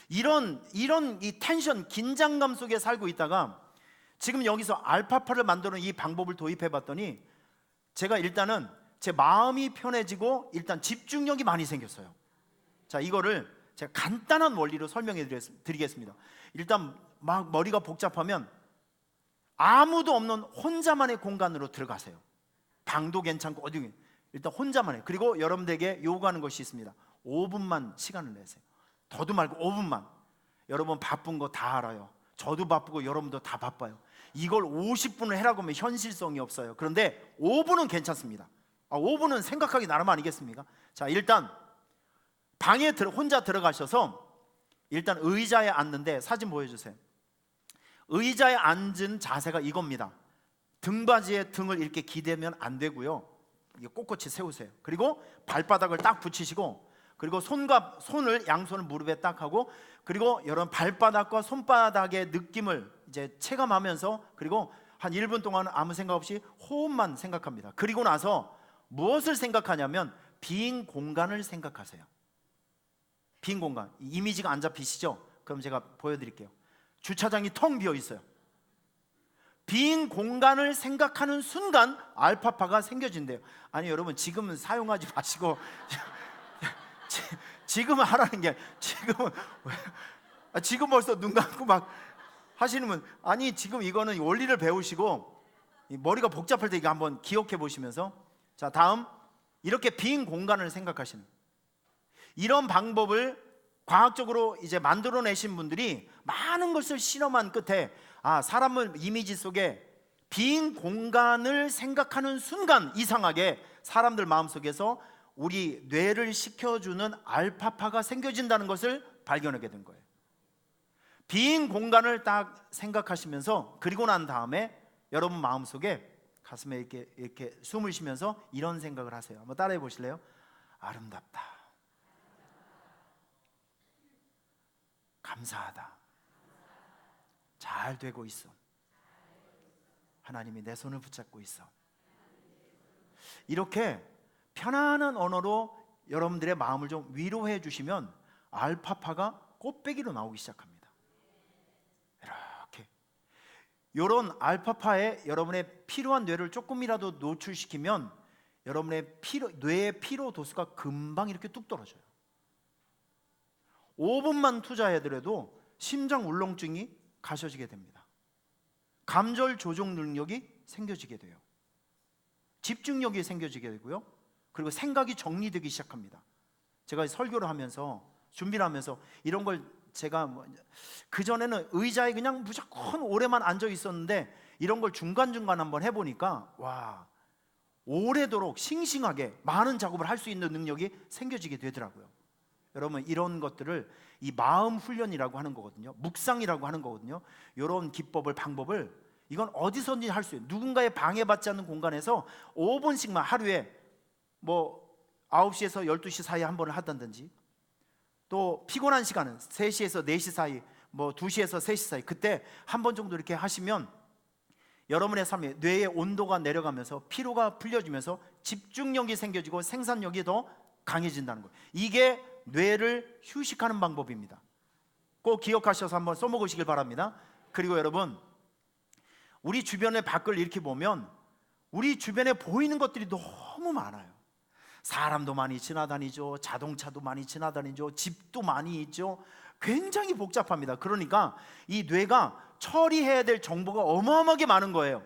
이런 이 텐션, 긴장감 속에 살고 있다가 지금 여기서 알파파를 만드는 이 방법을 도입해 봤더니 제가 일단은 제 마음이 편해지고 일단 집중력이 많이 생겼어요. 자, 이거를 제가 간단한 원리로 설명해 드리겠습니다. 일단 막 머리가 복잡하면 아무도 없는 혼자만의 공간으로 들어가세요. 방도 괜찮고 어디, 일단 혼자만 해. 그리고 여러분들에게 요구하는 것이 있습니다. 5분만 시간을 내세요. 더도 말고 5분만. 여러분 바쁜 거 다 알아요. 저도 바쁘고 여러분도 다 바빠요. 이걸 50분을 해라고 하면 현실성이 없어요. 그런데 5분은 괜찮습니다. 5분은 생각하기 나름 아니겠습니까? 자, 일단 방에 혼자 들어가셔서 일단 의자에 앉는데, 사진 보여주세요. 의자에 앉은 자세가 이겁니다. 등받이에 등을 이렇게 기대면 안 되고요. 이게 꼿꼿이 세우세요. 그리고 발바닥을 딱 붙이시고, 그리고 손을 양손을 무릎에 딱 하고, 그리고 여러분 발바닥과 손바닥의 느낌을 이제 체감하면서, 그리고 한 1분 동안 아무 생각 없이 호흡만 생각합니다. 그리고 나서 무엇을 생각하냐면 빈 공간을 생각하세요. 빈 공간. 이미지가 안 잡히시죠? 그럼 제가 보여드릴게요. 주차장이 텅 비어 있어요. 빈 공간을 생각하는 순간 알파파가 생겨진대요. 아니 여러분, 지금은 사용하지 마시고 지금은 하라는 게, 지금 벌써 눈 감고 막 하시는 분, 아니 지금 이거는 원리를 배우시고 머리가 복잡할 때 이거 한번 기억해 보시면서, 자 다음, 이렇게 빈 공간을 생각하시는, 이런 방법을 과학적으로 이제 만들어내신 분들이 많은 것을 실험한 끝에, 사람은 이미지 속에 빈 공간을 생각하는 순간 이상하게 사람들 마음속에서 우리 뇌를 식혀주는 알파파가 생겨진다는 것을 발견하게 된 거예요. 빈 공간을 딱 생각하시면서, 그리고 난 다음에 여러분 마음속에 가슴에 이렇게 숨을 쉬면서 이런 생각을 하세요. 한번 따라해 보실래요? 아름답다, 감사하다, 잘 되고 있어, 하나님이 내 손을 붙잡고 있어. 이렇게 편안한 언어로 여러분들의 마음을 좀 위로해 주시면 알파파가 꽃배기로 나오기 시작합니다. 이렇게 이런 알파파에 여러분의 필요한 뇌를 조금이라도 노출시키면 여러분의 뇌의 피로 도수가 금방 이렇게 뚝 떨어져요. 5분만 투자해더라도 심장 울렁증이 가셔지게 됩니다. 감절 조정 능력이 생겨지게 돼요. 집중력이 생겨지게 되고요. 그리고 생각이 정리되기 시작합니다. 제가 설교를 하면서, 준비를 하면서 이런 걸 제가 그전에는 의자에 그냥 무조건 오래만 앉아 있었는데, 이런 걸 중간중간 한번 해보니까 와, 오래도록 싱싱하게 많은 작업을 할 수 있는 능력이 생겨지게 되더라고요. 여러분, 이런 것들을 이 마음 훈련이라고 하는 거거든요. 묵상이라고 하는 거거든요. 이런 기법을, 방법을, 이건 어디서든지 할 수 있어요. 누군가의 방해받지 않는 공간에서 5분씩만 하루에 9시에서 12시 사이에 한 번을 하든지, 또 피곤한 시간은 3시에서 4시 사이, 2시에서 3시 사이, 그때 한 번 정도 이렇게 하시면 여러분의 삶에 뇌의 온도가 내려가면서 피로가 풀려지면서 집중력이 생겨지고 생산력이 더 강해진다는 거예요. 이게 뇌를 휴식하는 방법입니다. 꼭 기억하셔서 한번 써먹으시길 바랍니다. 그리고 여러분, 우리 주변의 밖을 이렇게 보면 우리 주변에 보이는 것들이 너무 많아요. 사람도 많이 지나다니죠. 자동차도 많이 지나다니죠. 집도 많이 있죠. 굉장히 복잡합니다. 그러니까 이 뇌가 처리해야 될 정보가 어마어마하게 많은 거예요.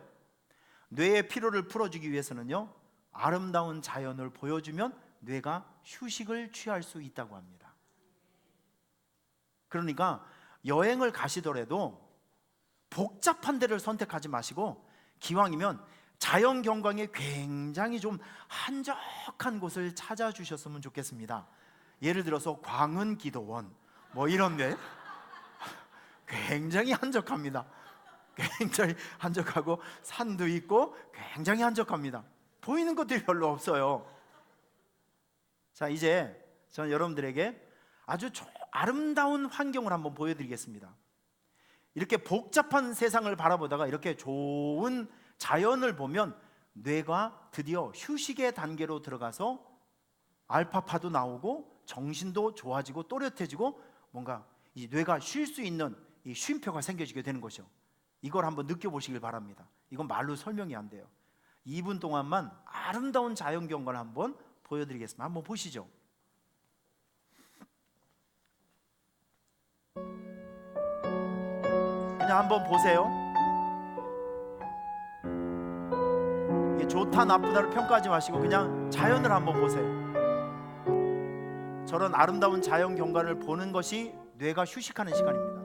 뇌의 피로를 풀어주기 위해서는요, 아름다운 자연을 보여주면 뇌가 휴식을 취할 수 있다고 합니다. 그러니까 여행을 가시더라도 복잡한 데를 선택하지 마시고, 기왕이면 자연 경관이 굉장히 좀 한적한 곳을 찾아주셨으면 좋겠습니다. 예를 들어서 광은기도원 이런 데 굉장히 한적합니다. 굉장히 한적하고 산도 있고 굉장히 한적합니다. 보이는 것들이 별로 없어요. 자, 이제 저는 여러분들에게 아주 아름다운 환경을 한번 보여드리겠습니다. 이렇게 복잡한 세상을 바라보다가 이렇게 좋은 자연을 보면 뇌가 드디어 휴식의 단계로 들어가서 알파파도 나오고 정신도 좋아지고 또렷해지고, 뭔가 이 뇌가 쉴 수 있는 이 쉼표가 생겨지게 되는 것이죠. 이걸 한번 느껴보시길 바랍니다. 이건 말로 설명이 안 돼요. 2분 동안만 아름다운 자연 경관을 한번 보여드리겠습니다. 한번 보시죠. 그냥 한번 보세요. 이게 좋다 나쁘다를 평가하지 마시고 그냥 자연을 한번 보세요. 저런 아름다운 자연 경관을 보는 것이 뇌가 휴식하는 시간입니다.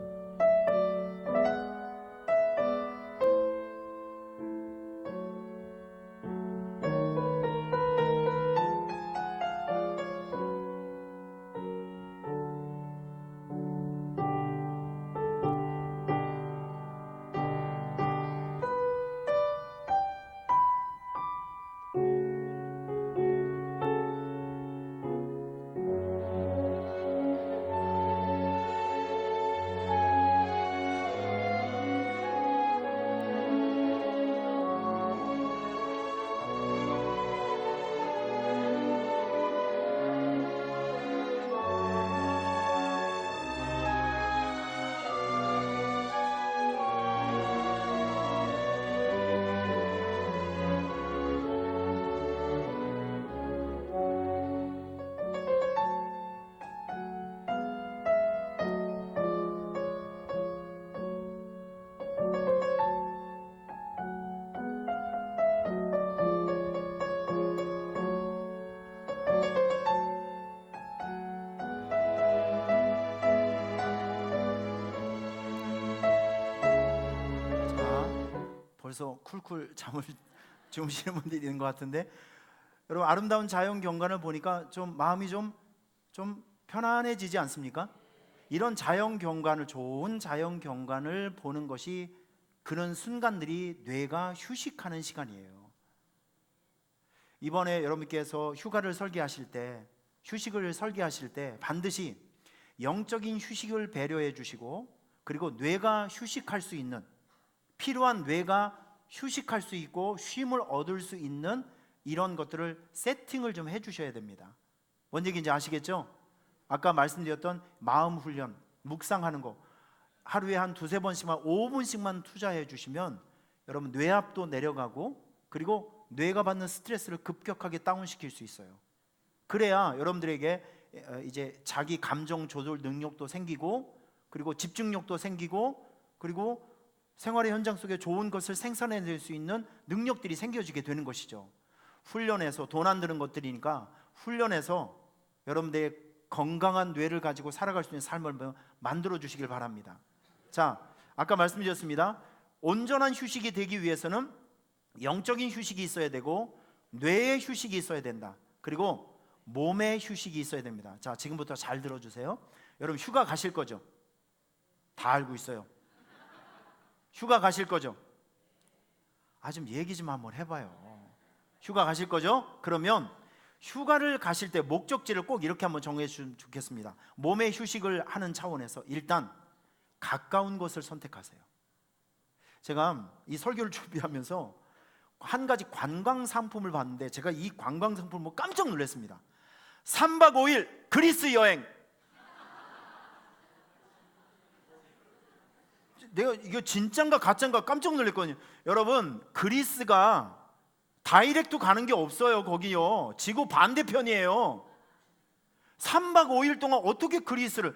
벌써 쿨쿨 잠을 주무시는 분들이 있는 것 같은데, 여러분 아름다운 자연 경관을 보니까 좀 마음이 좀 편안해지지 않습니까? 이런 자연 경관을, 좋은 자연 경관을 보는 것이, 그런 순간들이 뇌가 휴식하는 시간이에요. 이번에 여러분께서 휴식을 설계하실 때 반드시 영적인 휴식을 배려해 주시고, 그리고 뇌가 휴식할 수 있는, 필요한 뇌가 휴식할 수 있고 쉼을 얻을 수 있는 이런 것들을 세팅을 좀 해주셔야 됩니다. 뭔 얘기인지 아시겠죠? 아까 말씀드렸던 마음 훈련, 묵상하는 거 하루에 한 두세 번씩만, 5분씩만 투자해 주시면 여러분 뇌압도 내려가고, 그리고 뇌가 받는 스트레스를 급격하게 다운시킬 수 있어요. 그래야 여러분들에게 이제 자기 감정 조절 능력도 생기고, 그리고 집중력도 생기고, 그리고 생활의 현장 속에 좋은 것을 생산해낼 수 있는 능력들이 생겨지게 되는 것이죠. 훈련해서, 돈 안 드는 것들이니까 훈련해서 여러분들의 건강한 뇌를 가지고 살아갈 수 있는 삶을 만들어 주시길 바랍니다. 자, 아까 말씀드렸습니다. 온전한 휴식이 되기 위해서는 영적인 휴식이 있어야 되고, 뇌의 휴식이 있어야 된다. 그리고 몸의 휴식이 있어야 됩니다. 자, 지금부터 잘 들어주세요. 여러분 휴가 가실 거죠? 다 알고 있어요. 휴가 가실 거죠? 좀 얘기 좀 한번 해봐요. 휴가 가실 거죠? 그러면 휴가를 가실 때 목적지를 꼭 이렇게 한번 정해 주시면 좋겠습니다. 몸의 휴식을 하는 차원에서 일단 가까운 곳을 선택하세요. 제가 이 설교를 준비하면서 한 가지 관광 상품을 봤는데, 제가 이 관광 상품을 깜짝 놀랐습니다. 3박 5일 그리스 여행. 내가 이거 진짠가 가짠가 깜짝 놀랐거든요. 여러분, 그리스가 다이렉트 가는 게 없어요. 거기요, 지구 반대편이에요. 3박 5일 동안 어떻게 그리스를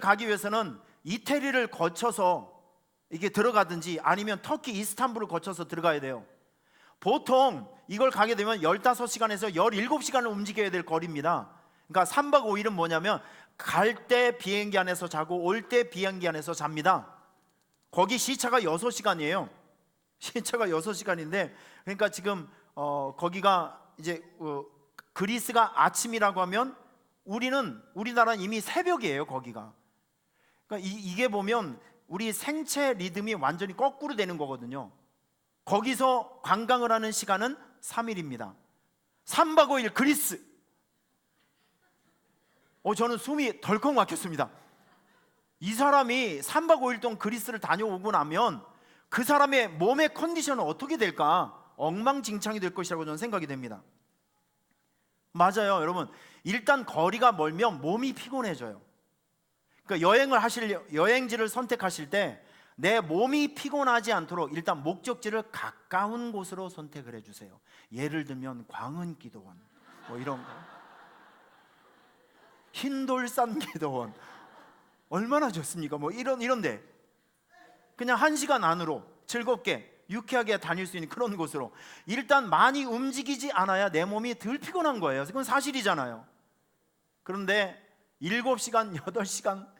가기 위해서는 이태리를 거쳐서 이게 들어가든지, 아니면 터키 이스탄불을 거쳐서 들어가야 돼요. 보통 이걸 가게 되면 15시간에서 17시간을 움직여야 될 거리입니다. 그러니까 3박 5일은 뭐냐면, 갈 때 비행기 안에서 자고 올 때 비행기 안에서 잡니다. 거기 시차가 6시간이에요. 시차가 6시간인데, 그러니까 지금 거기가 이제 그리스가 아침이라고 하면 우리나라는 이미 새벽이에요. 거기가. 그러니까 이게 보면 우리 생체 리듬이 완전히 거꾸로 되는 거거든요. 거기서 관광을 하는 시간은 3일입니다. 3박 5일 그리스. 저는 숨이 덜컥 막혔습니다. 이 사람이 3박 5일 동안 그리스를 다녀오고 나면 그 사람의 몸의 컨디션은 어떻게 될까? 엉망진창이 될 것이라고 저는 생각이 됩니다. 맞아요, 여러분. 일단 거리가 멀면 몸이 피곤해져요. 그러니까 여행지를 선택하실 때 내 몸이 피곤하지 않도록 일단 목적지를 가까운 곳으로 선택을 해주세요. 예를 들면 광은기도원, 이런 거, 흰돌산기도원, 얼마나 좋습니까? 이런데 그냥 1시간 안으로 즐겁게 유쾌하게 다닐 수 있는 그런 곳으로, 일단 많이 움직이지 않아야 내 몸이 덜 피곤한 거예요. 그건 사실이잖아요. 그런데 7시간, 8시간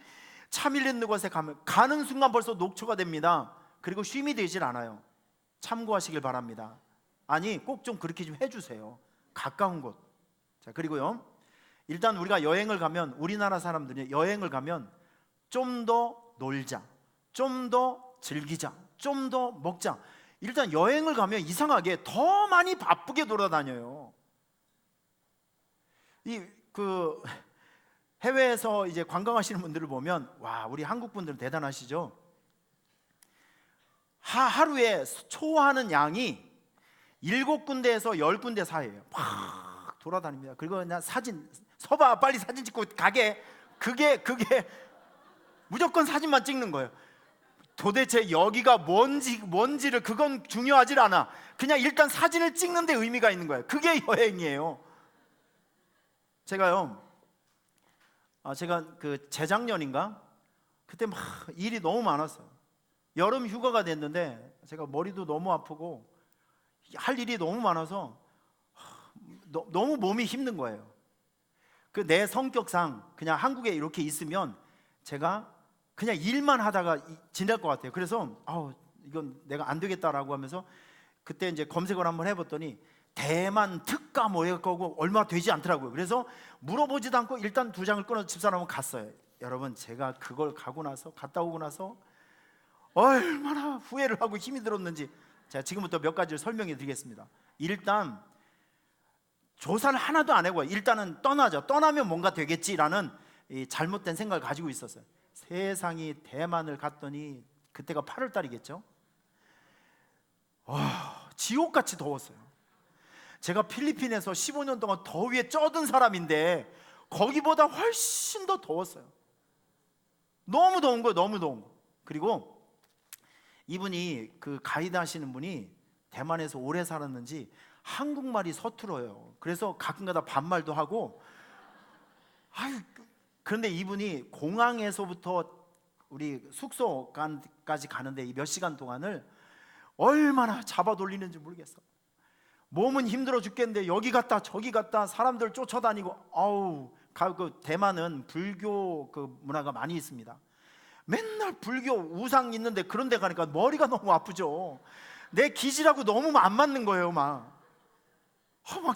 차 밀리는 곳에 가는 순간 벌써 녹초가 됩니다. 그리고 쉼이 되질 않아요. 참고하시길 바랍니다. 꼭 좀 그렇게 좀 해주세요. 가까운 곳. 자, 그리고요, 일단 우리가 여행을 가면, 우리나라 사람들이 여행을 가면 좀 더 놀자, 좀 더 즐기자, 좀 더 먹자. 일단 여행을 가면 이상하게 더 많이 바쁘게 돌아다녀요. 해외에서 이제 관광하시는 분들을 보면, 와, 우리 한국 분들은 대단하시죠. 하루에 소화하는 양이 7군데에서 10군데 사이에요. 막 돌아다닙니다. 그리고 그냥 서봐, 빨리 사진 찍고 가게. 그게 무조건 사진만 찍는 거예요. 도대체 여기가 뭔지를, 그건 중요하질 않아. 그냥 일단 사진을 찍는 데 의미가 있는 거예요. 그게 여행이에요. 제가 재작년인가 그때 막 일이 너무 많았어요. 여름 휴가가 됐는데 제가 머리도 너무 아프고 할 일이 너무 많아서 너무 몸이 힘든 거예요. 내 성격상 그냥 한국에 이렇게 있으면 제가 그냥 일만 하다가 지낼 것 같아요. 그래서 이건 내가 안 되겠다라고 하면서 그때 이제 검색을 한번 해봤더니 대만 특가 뭐 해갖고 얼마 되지 않더라고요. 그래서 물어보지도 않고 일단 2장을 끊어서 집사람은 갔어요. 여러분, 제가 그걸 갔다 오고 나서 얼마나 후회를 하고 힘이 들었는지 제가 지금부터 몇 가지를 설명해 드리겠습니다. 일단 조사를 하나도 안 하고 일단은 떠나면 뭔가 되겠지라는 이 잘못된 생각을 가지고 있었어요. 세상이, 대만을 갔더니 그때가 8월 달이겠죠. 와, 지옥같이 더웠어요. 제가 필리핀에서 15년 동안 더위에 쪄든 사람인데 거기보다 훨씬 더 더웠어요. 너무 더운 거예요. 너무 더운 거. 그리고 이분이, 그 가이드 하시는 분이 대만에서 오래 살았는지 한국말이 서툴어요. 그래서 가끔가다 반말도 하고, 그런데 이분이 공항에서부터 우리 숙소까지 가는데 몇 시간 동안을 얼마나 잡아 돌리는지 모르겠어. 몸은 힘들어 죽겠는데 여기 갔다 저기 갔다 사람들 쫓아다니고, 그 대만은 불교 그 문화가 많이 있습니다. 맨날 불교 우상 있는데 그런 데 가니까 머리가 너무 아프죠. 내 기질하고 너무 안 맞는 거예요. 막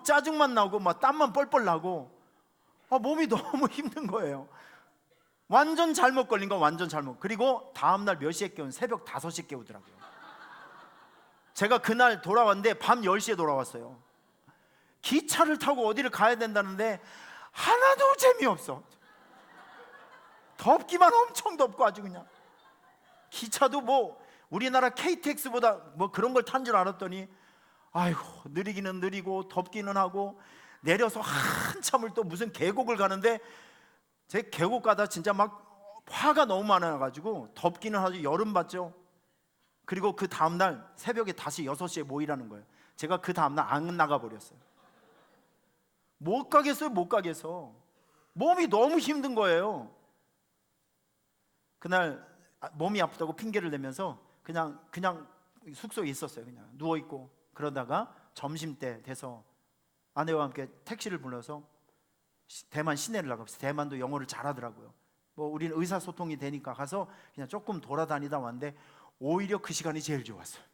짜증만 나고 막 땀만 뻘뻘 나고 몸이 너무 힘든 거예요. 완전 잘못 걸린 거, 완전 잘못. 그리고 다음날 몇 시에 깨운? 새벽 5시에 깨우더라고요. 제가 그날 돌아왔는데 밤 10시에 돌아왔어요. 기차를 타고 어디를 가야 된다는데 하나도 재미없어. 덥기만 엄청 덥고 아주 그냥. 기차도 뭐 우리나라 KTX보다 뭐 그런 걸 탄 줄 알았더니 느리기는 느리고 덥기는 하고, 내려서 한참을 또 무슨 계곡을 가는데 제 계곡 가다 진짜 막 화가 너무 많아가지고 덥기는 아주 여름 봤죠. 그리고 그 다음날 새벽에 다시 6시에 모이라는 거예요. 제가 그 다음날 안 나가버렸어요. 못 가겠어요. 못 가겠어. 몸이 너무 힘든 거예요. 그날 몸이 아프다고 핑계를 대면서 그냥 숙소에 있었어요. 그냥 누워있고. 그러다가 점심때 돼서 아내와 함께 택시를 불러서 대만 시내를 나갔어요. 대만도 영어를 잘하더라고요. 뭐 우리는 의사소통이 되니까 가서 그냥 조금 돌아다니다 왔는데 오히려 그 시간이 제일 좋았어요.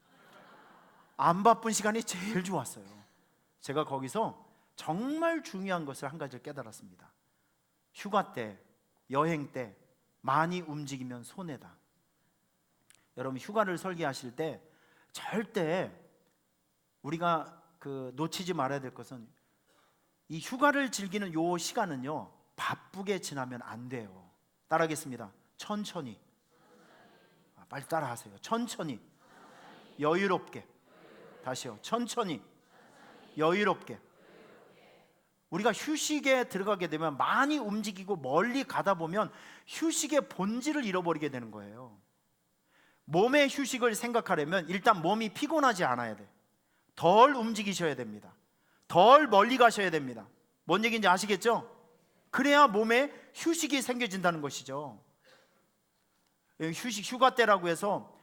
안 바쁜 시간이 제일 좋았어요. 제가 거기서 정말 중요한 것을 한 가지를 깨달았습니다. 휴가 때, 여행 때 많이 움직이면 손해다. 여러분, 휴가를 설계하실 때 절대 우리가 놓치지 말아야 될 것은, 이 휴가를 즐기는 요 시간은요 바쁘게 지나면 안 돼요. 따라하겠습니다. 천천히. 빨리 따라하세요. 천천히. 여유롭게. 다시요. 천천히. 여유롭게. 우리가 휴식에 들어가게 되면 많이 움직이고 멀리 가다 보면 휴식의 본질을 잃어버리게 되는 거예요. 몸의 휴식을 생각하려면 일단 몸이 피곤하지 않아야 돼. 덜 움직이셔야 됩니다. 덜 멀리 가셔야 됩니다. 뭔 얘기인지 아시겠죠? 그래야 몸에 휴식이 생겨진다는 것이죠. 휴가 때라고 해서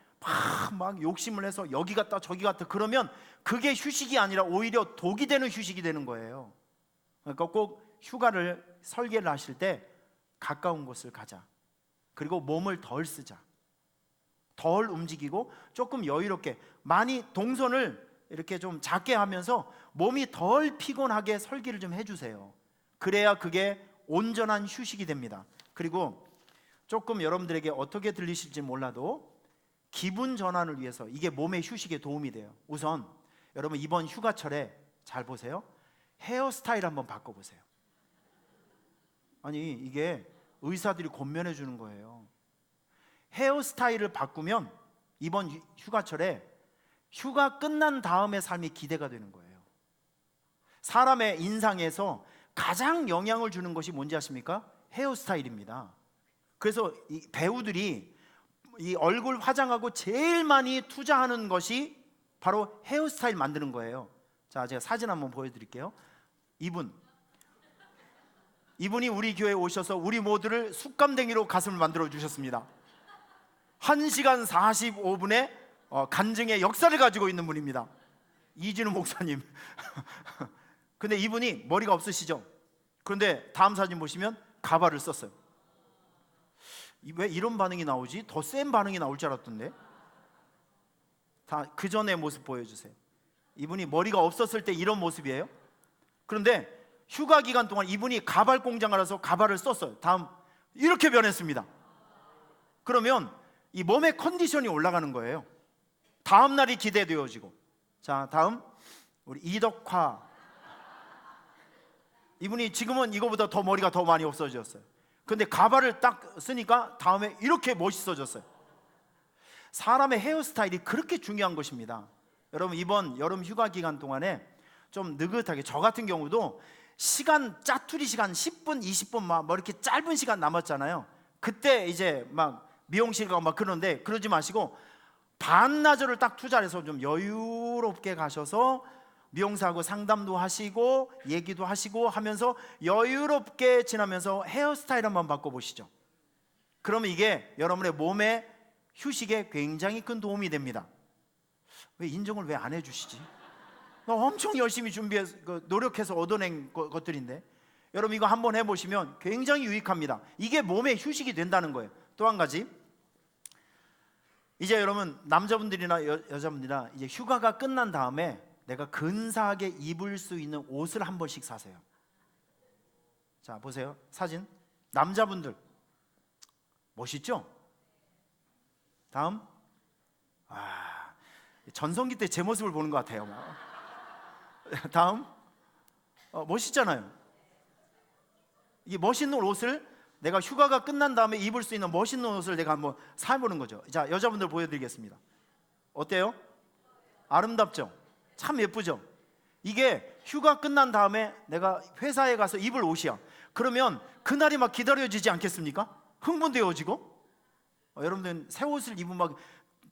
막 욕심을 해서 여기 갔다 저기 갔다 그러면 그게 휴식이 아니라 오히려 독이 되는 휴식이 되는 거예요. 그러니까 꼭 휴가를 설계를 하실 때 가까운 곳을 가자. 그리고 몸을 덜 쓰자. 덜 움직이고 조금 여유롭게, 많이 동선을 이렇게 좀 작게 하면서 몸이 덜 피곤하게 설계를 좀 해주세요. 그래야 그게 온전한 휴식이 됩니다. 그리고 조금 여러분들에게 어떻게 들리실지 몰라도 기분 전환을 위해서 이게 몸의 휴식에 도움이 돼요. 우선 여러분, 이번 휴가철에 잘 보세요. 헤어스타일 한번 바꿔보세요. 아니, 이게 의사들이 권면해 주는 거예요. 헤어스타일을 바꾸면 이번 휴가철에 휴가 끝난 다음의 삶이 기대가 되는 거예요. 사람의 인상에서 가장 영향을 주는 것이 뭔지 아십니까? 헤어스타일입니다. 그래서 이 배우들이 이 얼굴 화장하고 제일 많이 투자하는 것이 바로 헤어스타일 만드는 거예요. 자, 제가 사진 한번 보여드릴게요. 이분이 우리 교회에 오셔서 우리 모두를 숯감댕이로 가슴을 만들어 주셨습니다. 1시간 45분의 간증의 역사를 가지고 있는 분입니다. 이진우 목사님. 근데 이분이 머리가 없으시죠? 그런데 다음 사진 보시면 가발을 썼어요. 왜 이런 반응이 나오지? 더 센 반응이 나올 줄 알았던데. 다 그 전의 모습 보여주세요. 이분이 머리가 없었을 때 이런 모습이에요. 그런데 휴가 기간 동안 이분이 가발 공장을 해서 가발을 썼어요. 다음 이렇게 변했습니다. 그러면 이 몸의 컨디션이 올라가는 거예요. 다음 날이 기대되어지고. 자, 다음 우리 이덕화. 이분이 지금은 이거보다 더 머리가 더 많이 없어졌어요. 근데 가발을 딱 쓰니까 다음에 이렇게 멋있어졌어요. 사람의 헤어스타일이 그렇게 중요한 것입니다. 여러분, 이번 여름 휴가 기간 동안에 좀 느긋하게, 저 같은 경우도 시간, 짜투리 시간 10분, 20분 막 이렇게 짧은 시간 남았잖아요. 그때 이제 막 미용실 가고 막 그러는데, 그러지 마시고 반나절을 딱 투자해서 좀 여유롭게 가셔서 미용사하고 상담도 하시고 얘기도 하시고 하면서 여유롭게 지나면서 헤어스타일 한번 바꿔보시죠. 그러면 이게 여러분의 몸의 휴식에 굉장히 큰 도움이 됩니다. 왜 인정을 왜 안 해주시지? 나 엄청 열심히 준비해서 노력해서 얻어낸 것들인데. 여러분, 이거 한번 해보시면 굉장히 유익합니다. 이게 몸의 휴식이 된다는 거예요. 또 한 가지, 이제 여러분 남자분들이나 여자분들이나 이제 휴가가 끝난 다음에 내가 근사하게 입을 수 있는 옷을 한 번씩 사세요. 자, 보세요. 사진. 남자분들 멋있죠? 다음. 전성기 때 제 모습을 보는 것 같아요. 다음. 멋있잖아요. 이 멋있는 옷을 내가 휴가가 끝난 다음에 입을 수 있는 멋있는 옷을 내가 한번 사보는 거죠. 자, 여자분들 보여드리겠습니다. 어때요? 아름답죠? 참 예쁘죠? 이게 휴가 끝난 다음에 내가 회사에 가서 입을 옷이야. 그러면 그날이 막 기다려지지 않겠습니까? 흥분되어지고. 여러분들 새 옷을 입으면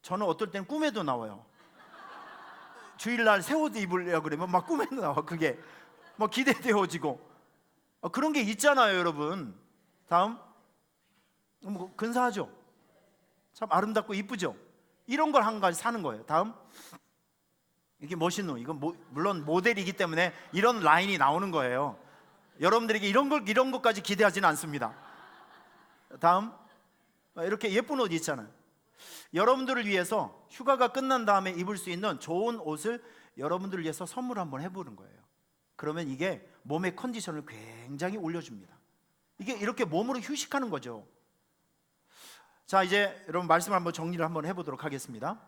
저는 어떨 때는 꿈에도 나와요. 주일날 새 옷 입으려고 그러면 막 꿈에도 나와. 그게 막 기대되어지고. 그런 게 있잖아요, 여러분. 다음. 근사하죠? 참 아름답고 이쁘죠? 이런 걸 한 가지 사는 거예요. 다음. 이게 멋있는, 이건 물론 모델이기 때문에 이런 라인이 나오는 거예요. 여러분들에게 이런 것까지 기대하지는 않습니다. 다음. 이렇게 예쁜 옷 있잖아요. 여러분들을 위해서 휴가가 끝난 다음에 입을 수 있는 좋은 옷을 여러분들을 위해서 선물 한번 해보는 거예요. 그러면 이게 몸의 컨디션을 굉장히 올려줍니다. 이게 이렇게 몸으로 휴식하는 거죠. 자, 이제 여러분 말씀을 한번 정리를 한번 해보도록 하겠습니다.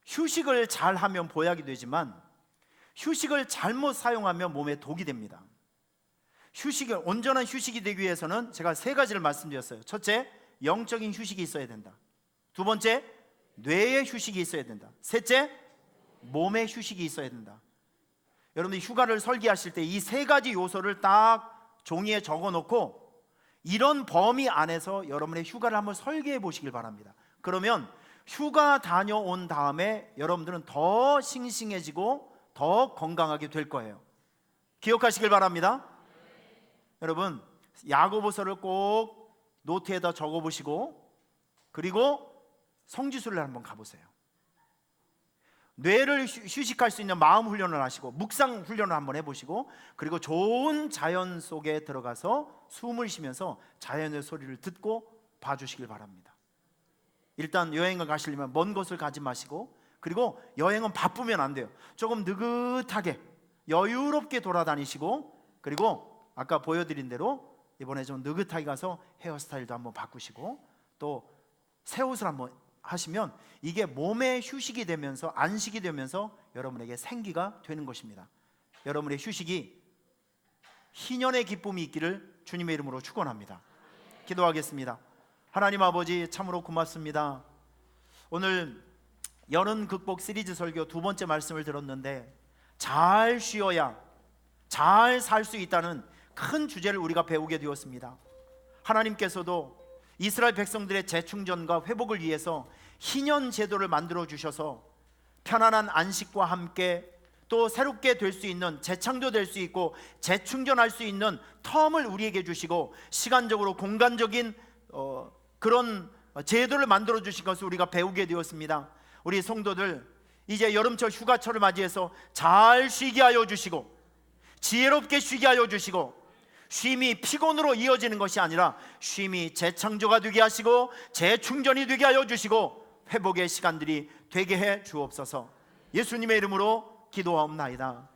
휴식을 잘 하면 보약이 되지만 휴식을 잘못 사용하면 몸에 독이 됩니다. 온전한 휴식이 되기 위해서는 제가 3가지를 말씀드렸어요. 첫째, 영적인 휴식이 있어야 된다. 두 번째, 뇌의 휴식이 있어야 된다. 셋째, 몸의 휴식이 있어야 된다. 여러분들이 휴가를 설계하실 때 이 3가지 요소를 딱 종이에 적어놓고 이런 범위 안에서 여러분의 휴가를 한번 설계해 보시길 바랍니다. 그러면 휴가 다녀온 다음에 여러분들은 더 싱싱해지고 더 건강하게 될 거예요. 기억하시길 바랍니다. 여러분, 야고보서를 꼭 노트에다 적어보시고, 그리고 성지순례를 한번 가보세요. 뇌를 휴식할 수 있는 마음 훈련을 하시고 묵상 훈련을 한번 해보시고, 그리고 좋은 자연 속에 들어가서 숨을 쉬면서 자연의 소리를 듣고 봐주시길 바랍니다. 일단 여행을 가시려면 먼 곳을 가지 마시고, 그리고 여행은 바쁘면 안 돼요. 조금 느긋하게 여유롭게 돌아다니시고, 그리고 아까 보여드린 대로 이번에 좀 느긋하게 가서 헤어스타일도 한번 바꾸시고 또 새 옷을 한번 하시면 이게 몸의 휴식이 되면서 안식이 되면서 여러분에게 생기가 되는 것입니다. 여러분의 휴식이 희년의 기쁨이 있기를 주님의 이름으로 축원합니다. 기도하겠습니다. 하나님 아버지, 참으로 고맙습니다. 오늘 여름 극복 시리즈 설교 2번째 말씀을 들었는데 잘 쉬어야 잘 살 수 있다는 큰 주제를 우리가 배우게 되었습니다. 하나님께서도 이스라엘 백성들의 재충전과 회복을 위해서 희년 제도를 만들어 주셔서 편안한 안식과 함께 또 새롭게 될 수 있는, 재창조될 수 있고 재충전할 수 있는 텀을 우리에게 주시고 시간적으로 공간적인 그런 제도를 만들어 주신 것을 우리가 배우게 되었습니다. 우리 성도들 이제 여름철 휴가철을 맞이해서 잘 쉬게 하여 주시고 지혜롭게 쉬게 하여 주시고, 쉼이 피곤으로 이어지는 것이 아니라 쉼이 재창조가 되게 하시고 재충전이 되게 하여 주시고 회복의 시간들이 되게 해 주옵소서. 예수님의 이름으로 기도하옵나이다.